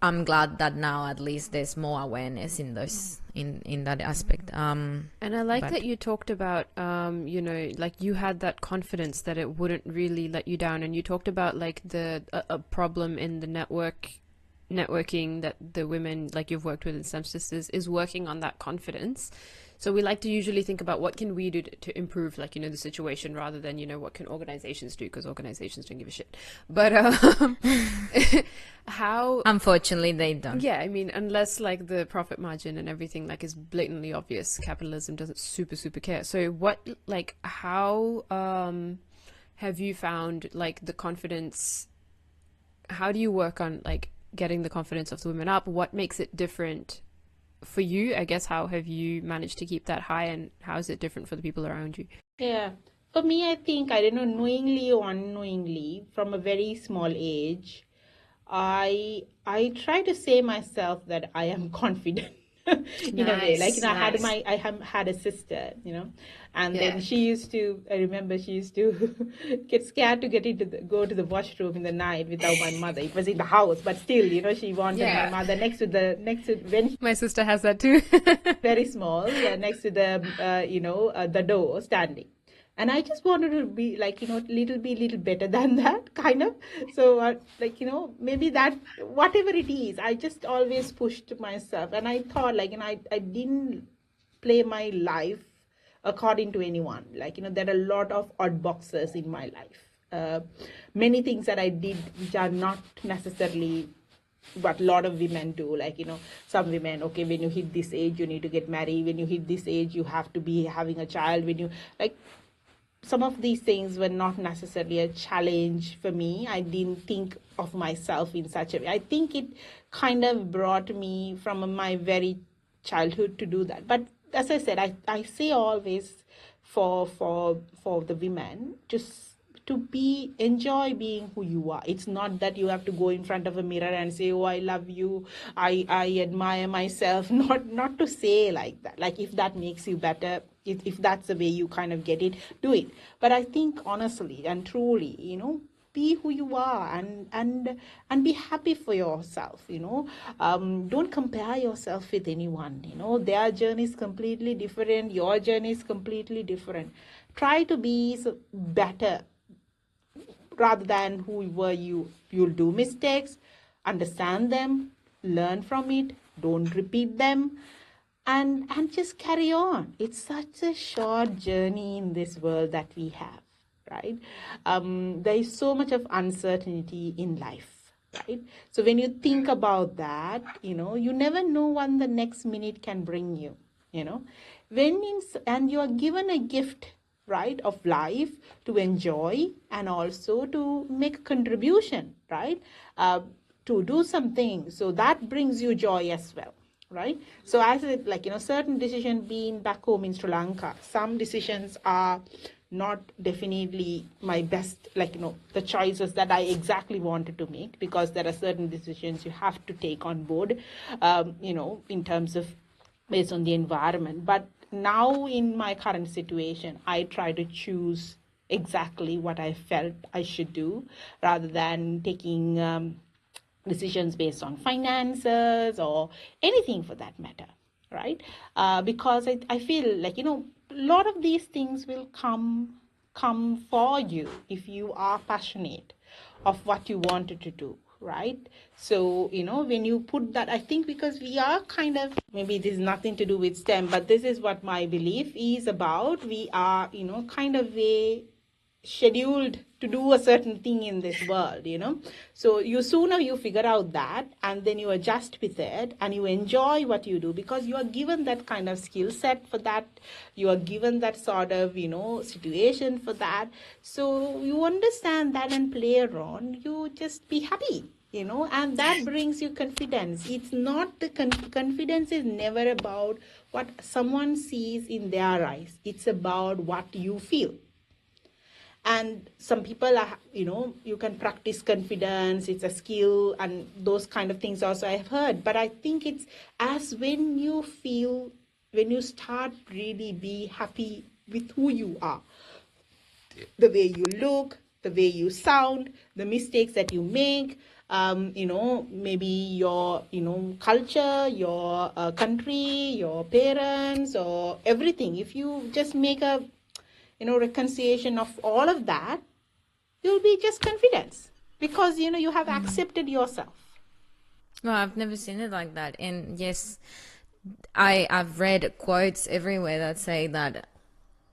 I'm glad that now at least there's more awareness in those in that aspect. And I like that you talked about like, you had that confidence that it wouldn't really let you down, and you talked about, like, a problem in the networking that the women, like, you've worked with in STEM Sisters, is working on that confidence. So we like to usually think about what can we do to improve, like, the situation, rather than, what can organizations do, because organizations don't give a shit. But how... Unfortunately, they don't. Yeah, I mean, unless, like, the profit margin and everything, like, is blatantly obvious, capitalism doesn't super care. So what, like, how have you found, like, the confidence... How do you work on, like, getting the confidence of the women up? What makes it different for you? I guess, how have you managed to keep that high, and how is it different for the people around you? Yeah, For me, I think, I don't know, knowingly or unknowingly, from a very small age, I try to say myself that I am confident in a way. Like, Nice, I had nice. I have had a sister, and Yeah. then she used to. I remember she used to get scared to go to the washroom in the night without my mother. It was in the house, but still, she wanted my Yeah. mother next to when she My sister has that too. was very small, next to the door standing. And I just wanted to be like, little better than that, kind of. So, like, maybe that, whatever it is, I just always pushed myself. And I thought, like, I didn't play my life according to anyone. Like, there are a lot of odd boxes in my life. Many things that I did which are not necessarily what a lot of women do. Like, some women, okay, when you hit this age, you need to get married. When you hit this age, you have to be having a child. When you, like, some of these things were not necessarily a challenge for me. I didn't think of myself in such a way. I think it kind of brought me from my very childhood to do that. But as I said, I say always for the women, just to enjoy being who you are. It's not that you have to go in front of a mirror and say, oh, I love you, I admire myself. Not to say like that. Like, if that makes you better, if that's the way you kind of get it, do it. But I think honestly and truly, be who you are, and be happy for yourself. Don't compare yourself with anyone. Their journey is completely different, your journey is completely different. Try to be better rather than who were you. You'll do mistakes, understand them, learn from it, don't repeat them, and just carry on. It's such a short journey in this world that we have, right? There is so much of uncertainty in life, right? So when you think about that, you never know what the next minute can bring you. And you are given a gift, right, of life, to enjoy and also to make a contribution, right, to do something. So that brings you joy as well, right? So as it, like, certain decisions, being back home in Sri Lanka, some decisions are not definitely my best, like, the choices that I exactly wanted to make, because there are certain decisions you have to take on board, in terms of based on the environment. But now in my current situation, I try to choose exactly what I felt I should do, rather than taking decisions based on finances or anything for that matter, right? Because I feel like, a lot of these things will come for you if you are passionate of what you wanted to do, right? So, when you put that, I think, because we are kind of, maybe this is nothing to do with STEM, but this is what my belief is about. We are, kind of scheduled to do a certain thing in this world. So sooner you figure out that, and then you adjust with it, and you enjoy what you do, because you are given that kind of skill set for that. You are given that sort of, situation for that. So you understand that and play around. You just be happy, and that brings you confidence. It's not the confidence is never about what someone sees in their eyes. It's about what you feel. And some people are, you can practice confidence, it's a skill, and those kind of things also I've heard. But I think it's as when you start really be happy with who you are, the way you look, the way you sound, the mistakes that you make, maybe your, culture, your country, your parents, or everything. If you just make a, reconciliation of all of that, you'll be just confidence, because, you have accepted yourself. Well, I've never seen it like that. And yes, I've read quotes everywhere that say that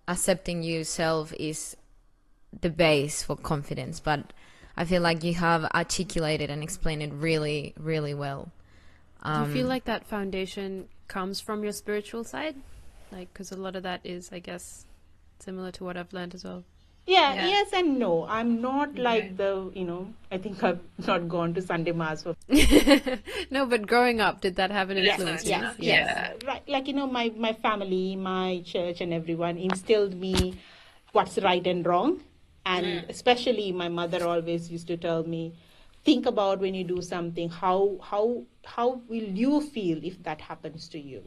accepting yourself is the base for confidence. But I feel like you have articulated and explained it really, really well. Do you feel like that foundation comes from your spiritual side? Like, because a lot of that is, I guess, similar to what I've learned as well. Yeah. Yes and no. I'm not like the, I think I've not gone to Sunday Mass for. No, but growing up, did that have an influence? Yes. Right. Like, my family, my church, and everyone instilled me what's right and wrong. And especially my mother always used to tell me, think about when you do something, how will you feel if that happens to you?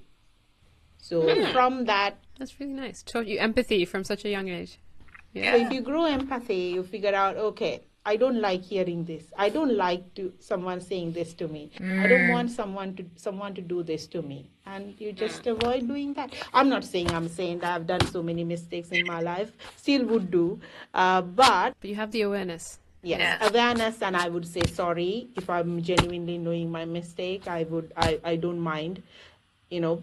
So from that, That's really nice. Taught you empathy from such a young age. so if you grow empathy, you figure out, okay, I don't like hearing this. I don't like someone saying this to me. I don't want someone to do this to me. And you just avoid doing that. I'm saying that I've done so many mistakes in my life, still would do. But But you have the awareness. yes, awareness, and I would say sorry if I'm genuinely knowing my mistake. I don't mind,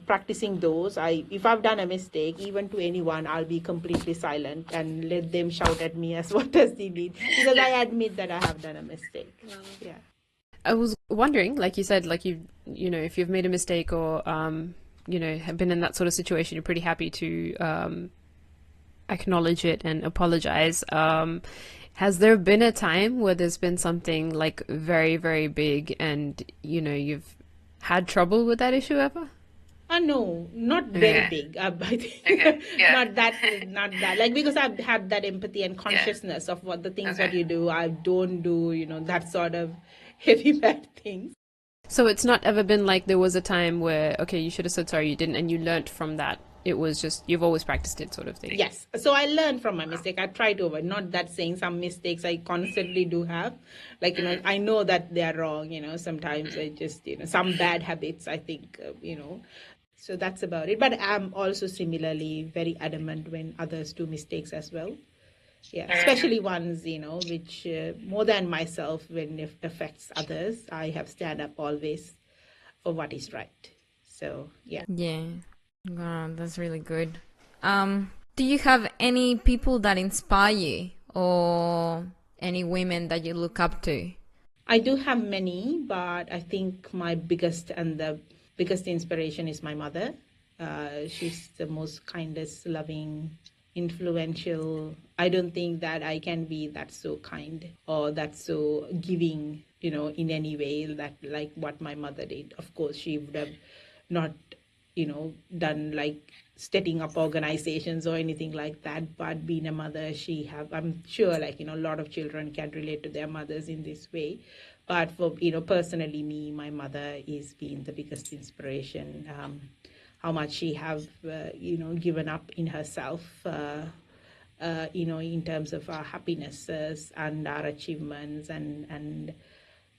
practicing those. If I've done a mistake, even to anyone, I'll be completely silent and let them shout at me as what does they need, because I admit that I have done a mistake. Yeah. I was wondering, like you said, like if you've made a mistake or have been in that sort of situation, you're pretty happy to acknowledge it and apologize. Has there been a time where there's been something like very, very big and you've had trouble with that issue ever? No, not very big. I think not that. Like, because I've had that empathy and consciousness of what the things that you do. I don't do, that sort of heavy bad things. So it's not ever been like there was a time where, okay, you should have said sorry, you didn't, and you learnt from that. It was just, you've always practiced it sort of thing. Yes. So I learned from my mistake. I tried to avoid, not that saying some mistakes I constantly do have. Like, I know that they are wrong, sometimes I just, some bad habits, I think, So that's about it. But I'm also similarly very adamant when others do mistakes as well. Yeah, especially ones, which more than myself, when it affects others, I have stand up always for what is right. So, yeah. Yeah. Wow, that's really good. Do you have any people that inspire you or any women that you look up to? I do have many, but I think my biggest inspiration is my mother. She's the most kindest, loving, influential. I don't think that I can be that so kind or that so giving, in any way that like what my mother did. Of course, she would have not, done like setting up organizations or anything like that. But being a mother, I'm sure a lot of children can relate to their mothers in this way. But for, personally me, my mother is being the biggest inspiration. How much she have, given up in herself, in terms of our happinesses and our achievements and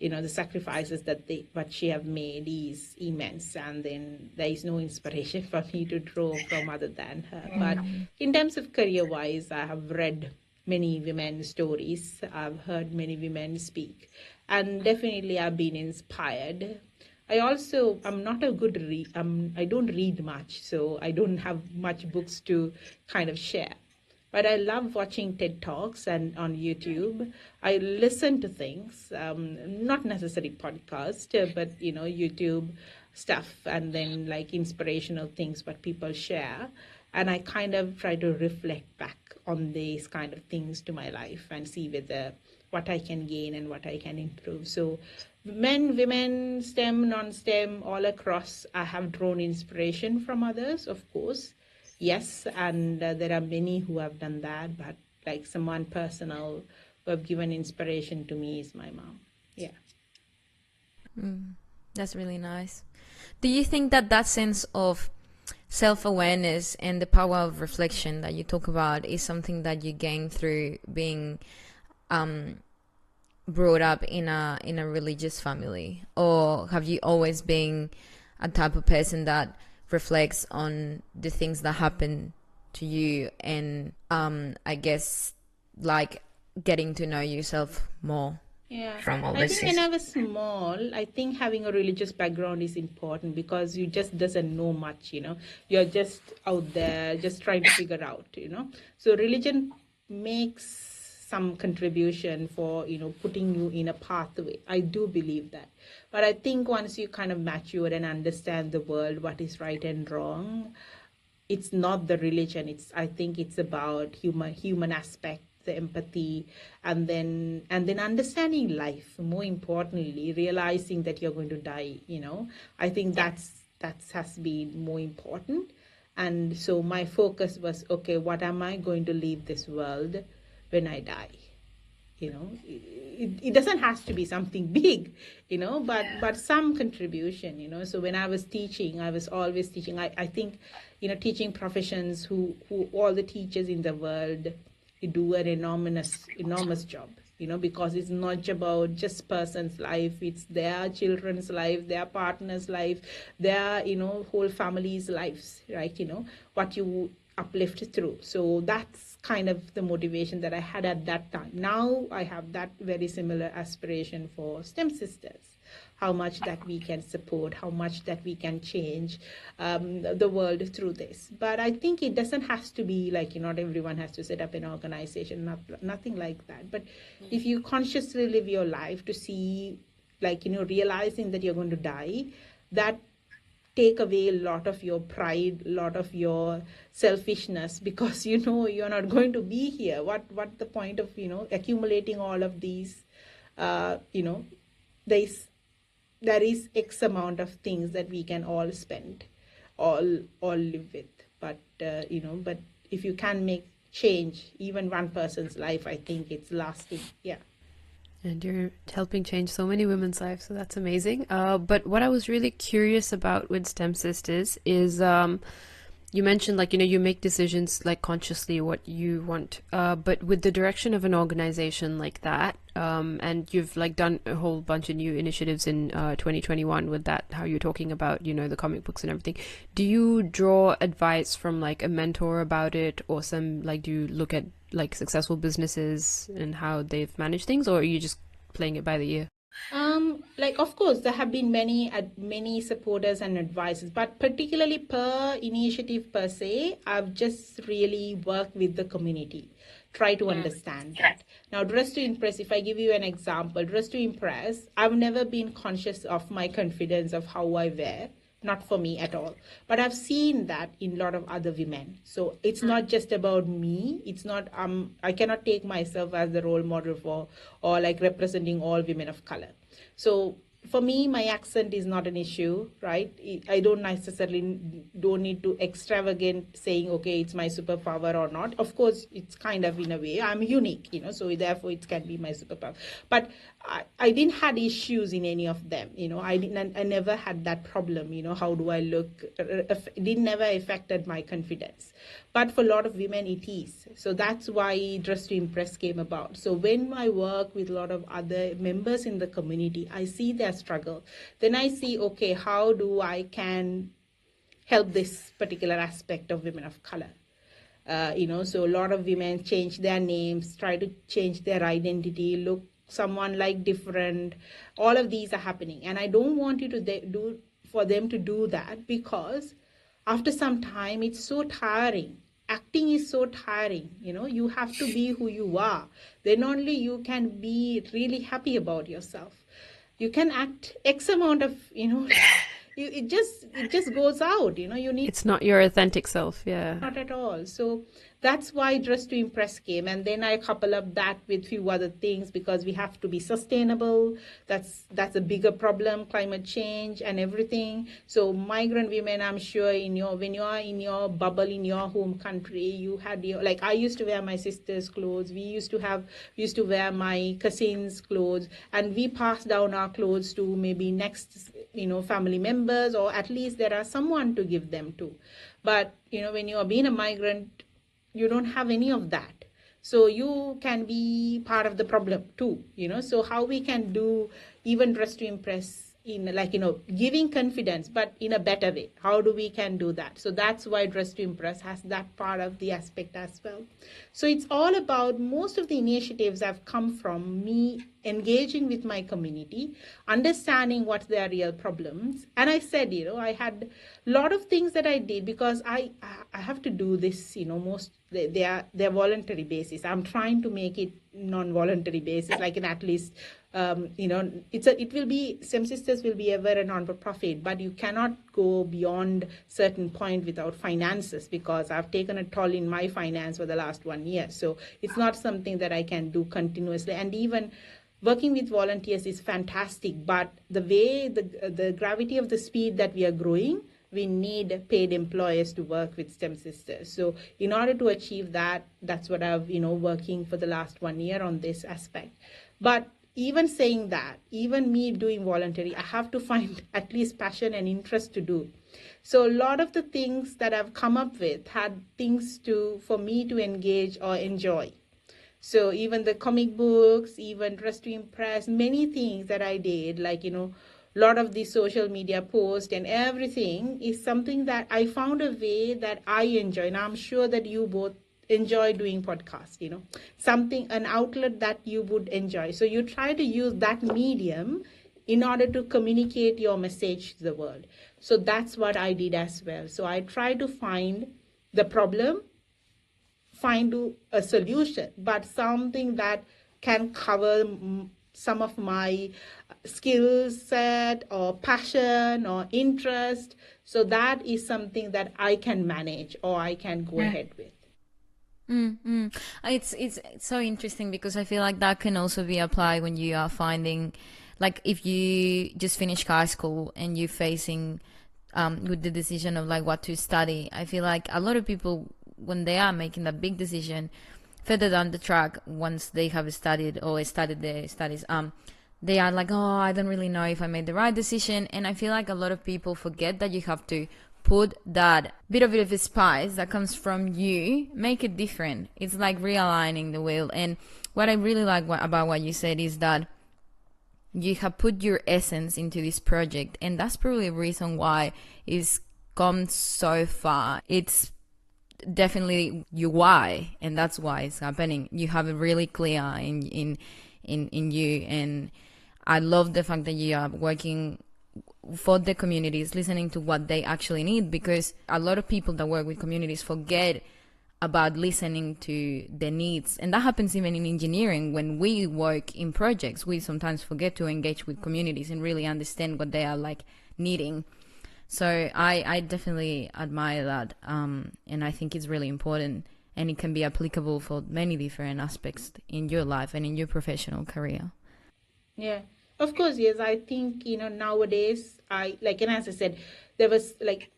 the sacrifices what she have made is immense. And then there is no inspiration for me to draw from other than her. But in terms of career-wise, I have read many women's stories. I've heard many women speak. And definitely I've been inspired. I'm not a good I don't read much, so I don't have much books to kind of share. But I love watching TED Talks and on YouTube. I listen to things, not necessarily podcast, but, YouTube stuff, and then like inspirational things what people share. And I kind of try to reflect back on these kind of things to my life and see what I can gain and what I can improve. So men, women, STEM, non-STEM, all across, I have drawn inspiration from others, of course. Yes, and there are many who have done that, but like someone personal who have given inspiration to me is my mom. Yeah. That's really nice. Do you think that sense of self-awareness and the power of reflection that you talk about is something that you gain through being brought up in a religious family, or have you always been a type of person that reflects on the things that happen to you and I guess like getting to know yourself more? Yeah, from all I this think when I was small, I think having a religious background is important because you just doesn't know much, You're just out there, just trying to figure out, So religion makes some contribution for, putting you in a pathway. I do believe that. But I think once you kind of mature and understand the world, what is right and wrong, it's not the religion. I think it's about human aspect, the empathy, and then understanding life. More importantly, realizing that you're going to die. I think that has been more important. And so my focus was, okay, what am I going to leave this world when I die? It doesn't have to be something big, but some contribution. So when I was teaching, I was always teaching. I think, teaching professions who all the teachers in the world do an enormous job, because it's not about just person's life, it's their children's life, their partner's life, their, whole family's lives, right? What you uplift through. So that's kind of the motivation that I had at that time. Now I have that very similar aspiration for STEM sisters. How much that we can support, how much that we can change the world through this. But I think it doesn't have to be like, not everyone has to set up an organization, nothing like that. But if you consciously live your life to see, like, realizing that you're going to die, that take away a lot of your pride, a lot of your selfishness, because you're not going to be here. What the point of accumulating all of these? There is X amount of things that we can all spend, all live with. But but if you can make change, even one person's life, I think it's lasting. Yeah. And you're helping change so many women's lives, so that's amazing. But what I was really curious about with STEM Sisters is you mentioned, like, you make decisions like consciously what you want, but with the direction of an organization like that, and you've like done a whole bunch of new initiatives in 2021 with that, how you're talking about, the comic books and everything. Do you draw advice from like a mentor about it, or some, like, do you look at like successful businesses and how they've managed things, or are you just playing it by the ear? Like, of course, there have been many supporters and advisors, but particularly per initiative per se, I've just really worked with the community, try to understand that. Now, Dress to Impress, if I give you an example, Dress to Impress, I've never been conscious of my confidence of how I wear. Not for me at all. But I've seen that in a lot of other women. So it's not just about me. It's not, I cannot take myself as the role model for, or like representing all women of color. So for me, my accent is not an issue, right? I don't need to extravagant saying, okay, it's my superpower or not. Of course, it's kind of in a way, I'm unique, so therefore it can be my superpower. But I didn't had issues in any of them, I never had that problem, how do I look? It never affected my confidence. But for a lot of women, it is. So that's why Dress to Impress came about. So when I work with a lot of other members in the community, I see their struggle. Then I see, okay, how do I can help this particular aspect of women of color? So a lot of women change their names, try to change their identity, look someone like different. All of these are happening. And I don't want you to do for them to do that, because after some time, it's so tiring. Acting is so tiring. You have to be who you are. Then only you can be really happy about yourself. You can act X amount of, it just goes out, you need. It's not your authentic self. Yeah. Not at all. So that's why Dress to Impress came. And then I couple up that with few other things, because we have to be sustainable. That's a bigger problem, climate change and everything. So migrant women, I'm sure when you are in your bubble, in your home country, you had like, I used to wear my sister's clothes. We used to wear my cousin's clothes, and we pass down our clothes to maybe next, family members, or at least there are someone to give them to. But, when you are being a migrant, you don't have any of that. So you can be part of the problem too, So how we can do even Dress to Impress in, like, giving confidence, but in a better way. How do we can do that? So that's why Dress to Impress has that part of the aspect as well. So it's all about, most of the initiatives have come from me engaging with my community, understanding what their real problems. And I said, I had a lot of things that I did, because I have to do this, they're voluntary basis. I'm trying to make it non-voluntary basis, like in at least, it will be, STEM Sisters will be ever a non-profit, but you cannot go beyond certain point without finances, because I've taken a toll in my finance for the last 1 year. So it's not something that I can do continuously. And even working with volunteers is fantastic, but the way, the gravity of the speed that we are growing, we need paid employers to work with STEM sisters. So in order to achieve that, that's what I've, working for the last 1 year on this aspect. But even saying that, even me doing voluntary, I have to find at least passion and interest to do. So a lot of the things that I've come up with had things for me to engage or enjoy. So even the comic books, even Dress to Impress, many things that I did, like, a lot of the social media posts and everything is something that I found a way that I enjoy. And I'm sure that you both enjoy doing podcasts, an outlet that you would enjoy. So you try to use that medium in order to communicate your message to the world. So that's what I did as well. So I try to find the problem, find a solution, but something that can cover some of my skill set or passion or interest. So that is something that I can manage or I can go ahead with. It's so interesting because I feel like that can also be applied when you are finding, like, if you just finished high school and you're facing with the decision of like what to study. I feel like a lot of people, when they are making that big decision further down the track, once they have studied or started their studies, they are like, oh, I don't really know if I made the right decision. And I feel like a lot of people forget that you have to put that bit of a spice that comes from you, make it different. It's like realigning the wheel. And what I really like about what you said is that you have put your essence into this project, and that's probably a reason why it's come so far. It's definitely your why, and that's why it's happening. You have it really clear in you, and I love the fact that you are working for the communities, listening to what they actually need, because a lot of people that work with communities forget about listening to the needs. And that happens even in engineering. When we work in projects, we sometimes forget to engage with communities and really understand what they are like needing. So I definitely admire that, and I think it's really important, and it can be applicable for many different aspects in your life and in your professional career. Yeah, of course, yes. I think, nowadays, and as I said, there was like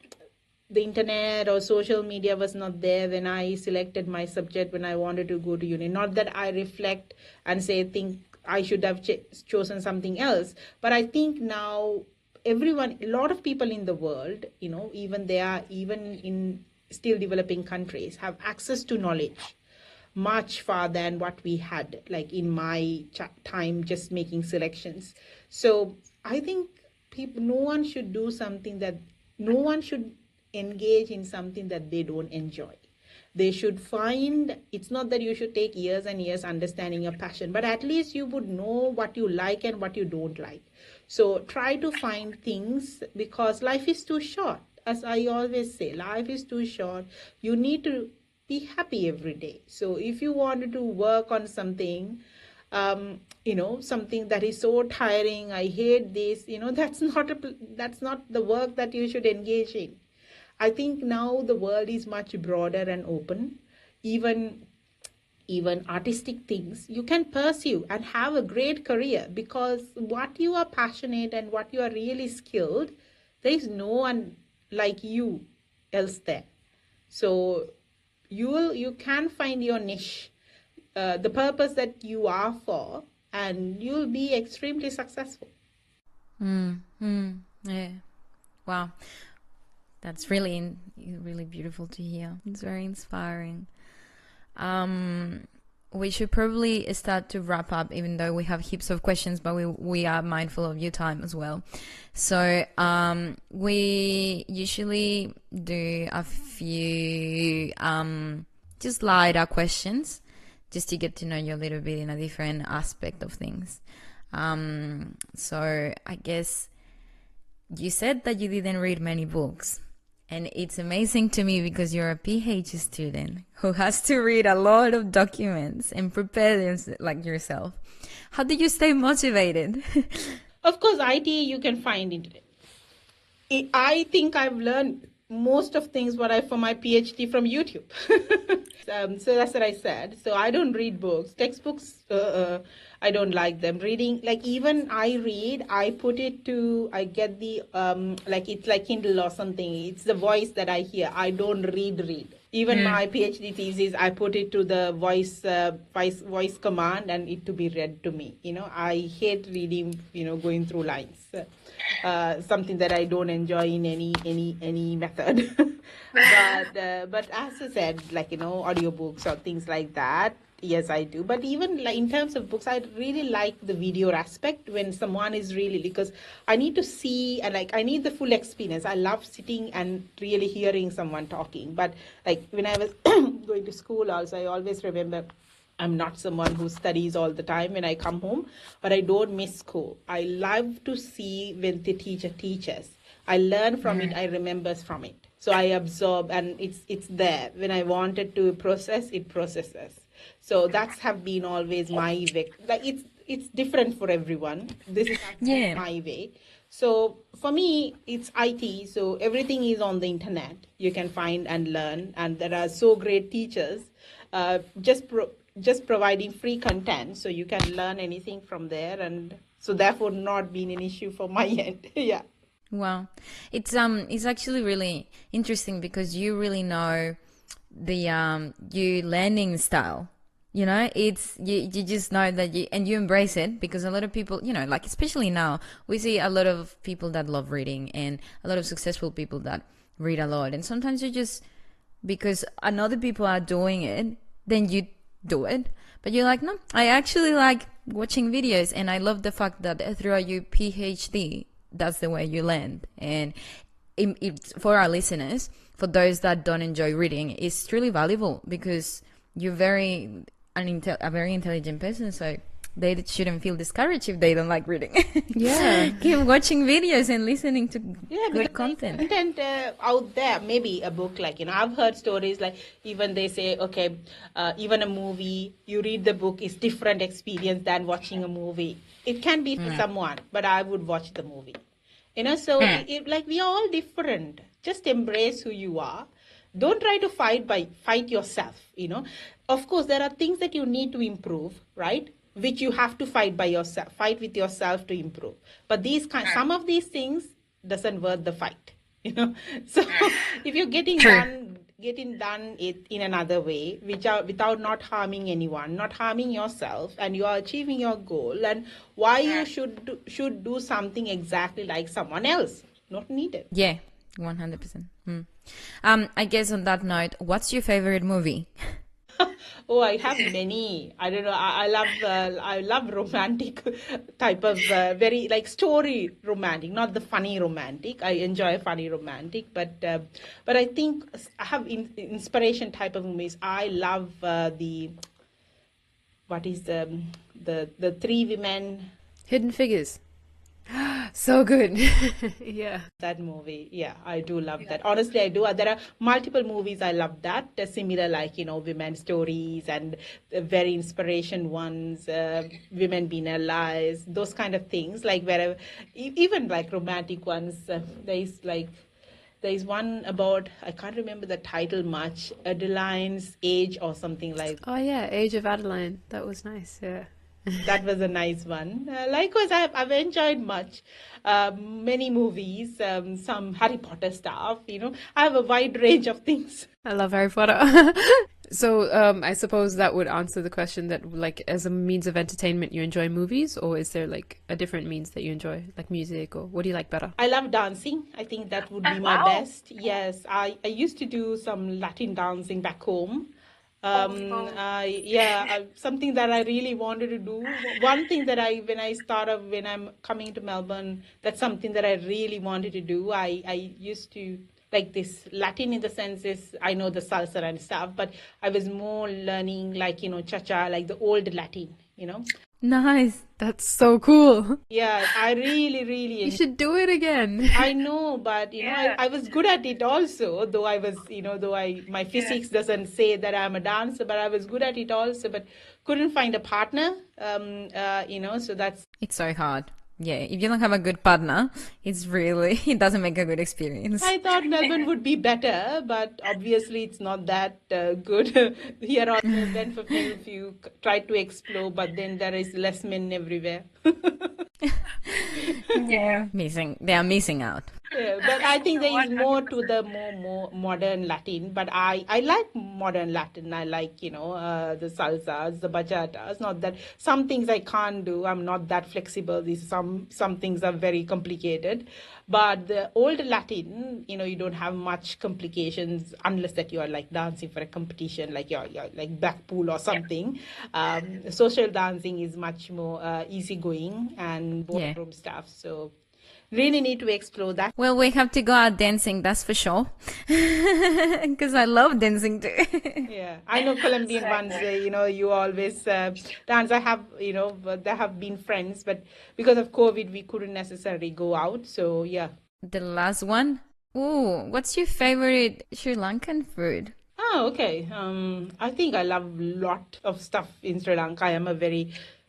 the internet or social media was not there when I selected my subject when I wanted to go to uni. Not that I reflect and think I should have chosen something else, but I think now a lot of people in the world, even in still developing countries, have access to knowledge much far than what we had, like in my time, just making selections. So I think no one should engage in something that they don't enjoy. They should find, it's not that you should take years and years understanding your passion, but at least you would know what you like and what you don't like. So try to find things, because life is too short. As I always say, life is too short. You need to be happy every day. So if you wanted to work on something, something that is so tiring, I hate this, that's not the work that you should engage in. I think now the world is much broader and open. Even artistic things you can pursue and have a great career, because what you are passionate and what you are really skilled, there is no one like you else there. So you can find your niche, the purpose that you are for, and you'll be extremely successful. Yeah. Wow. That's really beautiful to hear. It's very inspiring. We should probably start to wrap up, even though we have heaps of questions, but we are mindful of your time as well. So we usually do a few just lighter questions, just to get to know you a little bit in a different aspect of things. So I guess you said that you didn't read many books. And it's amazing to me because you're a PhD student who has to read a lot of documents and prepare them like yourself. How do you stay motivated? Of course, IT you can find internet. I think I've learned most of things for my PhD from YouTube. So that's what I said. So I don't read books. Textbooks, I don't like them. Reading, like even I read, I put it to, I get the, like it's like Kindle or something. It's the voice that I hear. I don't read. Even my PhD thesis, I put it to the voice command and it to be read to me. I hate reading, going through lines. Something that I don't enjoy in any method. But as I said, like audiobooks or things like that, yes, I do. But even like in terms of books, I really like the video aspect when someone is really, because I need to see and like I need the full experience. I love sitting and really hearing someone talking. But like when I was going to school also, I always remember I'm not someone who studies all the time when I come home, but I don't miss school. I love to see when the teacher teaches. I learn from it, I remember from it. So I absorb and it's there. When I wanted to process, it processes. So that's have been always my way. Like it's different for everyone. This is actually my way. So for me, it's IT. So everything is on the internet. You can find and learn, and there are so great teachers. Just providing free content, so you can learn anything from there, and so therefore not being an issue for my end. Yeah. Wow, it's actually really interesting because you really know the you learning style. It's you just know that you embrace it, because a lot of people, like especially now, we see a lot of people that love reading and a lot of successful people that read a lot, and sometimes you just, because another people are doing it, then you do it, but you're like, no, I actually like watching videos, and I love the fact that throughout your PhD, that's the way you learn. And for our listeners, for those that don't enjoy reading, it's truly valuable because you're a very intelligent person, so they shouldn't feel discouraged if they don't like reading. Yeah. Keep watching videos and listening to good content. Content out there, maybe a book, like, I've heard stories like even they say, okay, even a movie, you read the book is different experience than watching a movie. It can be for someone, but I would watch the movie. So like we are all different. Just embrace who you are. Don't try to fight yourself, Of course, there are things that you need to improve, right? Which you have to fight with yourself to improve. But some of these things doesn't worth the fight, So if you're getting done it in another way, without not harming anyone, not harming yourself, and you are achieving your goal, and why you should do something exactly like someone else, not needed. Yeah, 100%. I guess on that note, what's your favorite movie? Oh, I have many. I don't know. I love romantic type of very like story romantic, not the funny romantic. I enjoy funny romantic, but I think I have inspiration type of movies. I love what is the three women. Hidden Figures. So good. Yeah. That movie. Yeah, I do love that. Honestly, I do. There are multiple movies I love that. Similar, like, women stories and very inspiration ones, women being allies, those kind of things. Like wherever, even like romantic ones, there is one about, I can't remember the title much, Adeline's Age or something like. Oh yeah, Age of Adeline. That was nice. Yeah. That was a nice one. Likewise, I've enjoyed many movies, some Harry Potter stuff. I have a wide range of things. I love Harry Potter. So I suppose that would answer the question that, like, as a means of entertainment, you enjoy movies, or is there like a different means that you enjoy, like music, or what do you like better? I love dancing. I think that would be my best. Yes, I used to do some Latin dancing back home. Something that I really wanted to do. One thing that when I'm coming to Melbourne, that's something that I really wanted to do. I used to like this Latin in the sense is I know the salsa and stuff, but I was more learning like, cha-cha, like the old Latin, Nice. That's so cool. Yeah, I really, really. You should do it again. I know, but I was good at it also. Though I was, my physics doesn't say that I'm a dancer, but I was good at it also. But couldn't find a partner. So that's. It's so hard. yeah, if you don't have a good partner, it doesn't make a good experience. I thought Melbourne would be better, but obviously it's not that good here on Melbourne for men if you try to explore, but then there is less men everywhere. Yeah. They are missing out. Yeah, but I think there is more to the more modern Latin. But I like modern Latin. I like, the salsas, the bachatas. Not that some things I can't do. I'm not that flexible. Some things are very complicated. But the old Latin, you don't have much complications unless that you are like dancing for a competition, like you're like Blackpool or something. Social dancing is much more easygoing and boardroom stuff. So really need to explore that. Well, we have to go out dancing, that's for sure. Because I love dancing too. Yeah, I know Colombian ones, you always dance. I have, there have been friends, but because of COVID, we couldn't necessarily go out. So, yeah. The last one. Ooh, what's your favorite Sri Lankan food? Oh, okay. I think I love a lot of stuff in Sri Lanka. I am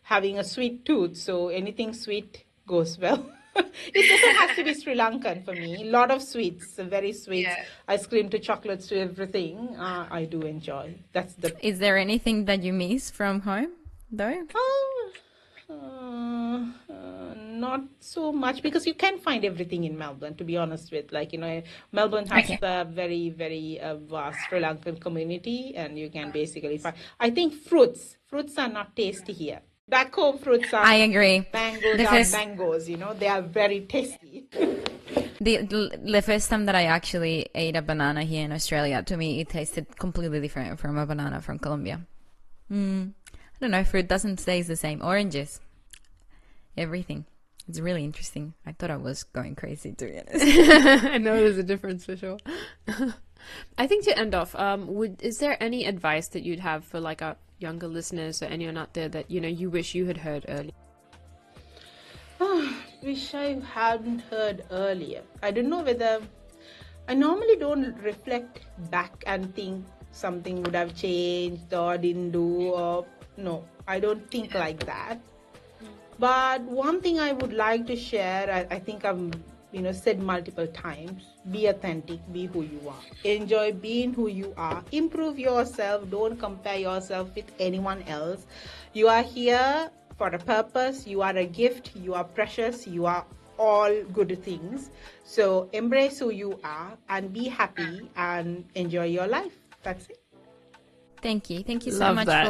having a sweet tooth, so anything sweet goes well. It doesn't have to be Sri Lankan for me. A lot of sweets, very sweets. Yeah. Ice cream to chocolates to everything. I do enjoy. Is there anything that you miss from home, though? Not so much, because you can find everything in Melbourne, to be honest with. Melbourne has a very, very vast Sri Lankan community, and you can basically find. I think fruits are not tasty here. Back home, fruits are. I agree. Mangoes, they are very tasty. The first time that I actually ate a banana here in Australia, to me, it tasted completely different from a banana from Colombia. I don't know, fruit doesn't taste the same. Oranges, everything. It's really interesting. I thought I was going crazy, to be honest. I know there's a difference for sure. I think to end off, is there any advice that you'd have for like our younger listeners or anyone out there that you wish you had heard earlier? Wish I hadn't heard earlier. I don't know whether I normally don't reflect back and think something would have changed or didn't do, or no, I don't think like that. But one thing I would like to share, I think I've said multiple times: be authentic, be who you are. Enjoy being who you are. Improve yourself. Don't compare yourself with anyone else. You are here for a purpose. You are a gift. You are precious. You are all good things. So embrace who you are and be happy and enjoy your life. That's it. Thank you. Thank you so Love much that.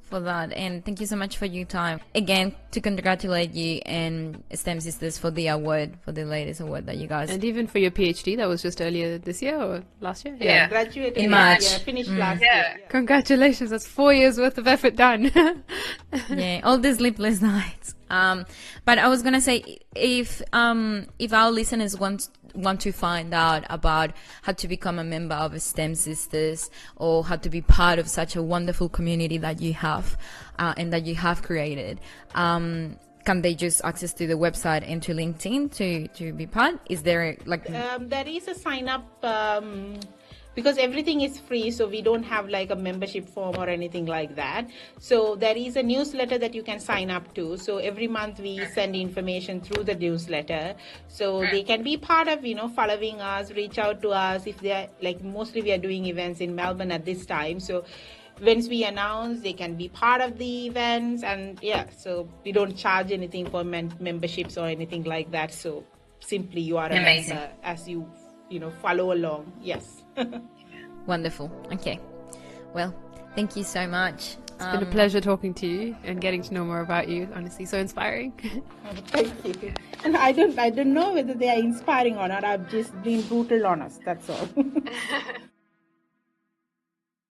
for that, and thank you so much for your time. Again, to congratulate you and STEM Sisters for the award, for the latest award that you guys. And even for your PhD, that was just earlier this year or last year? Yeah. Graduated In March. Yeah, finished last year. Yeah. Yeah. Congratulations, that's 4 years worth of effort done. Yeah, all the sleepless nights. But I was gonna say, if our listeners want to find out about how to become a member of STEM Sisters, or how to be part of such a wonderful community that you have and that you have created, can they just access to the website and to LinkedIn to be part? Is there There is a sign up, because everything is free, so we don't have like a membership form or anything like that. So there is a newsletter that you can sign up to. So every month we send information through the newsletter, so they can be part of following us, reach out to us if they are, like, mostly we are doing events in Melbourne at this time. So once we announce, they can be part of the events, and so we don't charge anything for memberships or anything like that. So simply you are a member as you follow along. Yes. wonderful? Okay, well, thank you so much. It's been a pleasure talking to you and getting to know more about you. Honestly, so inspiring. Thank you. And I don't know whether they are inspiring or not. I've just been brutal honest. That's all.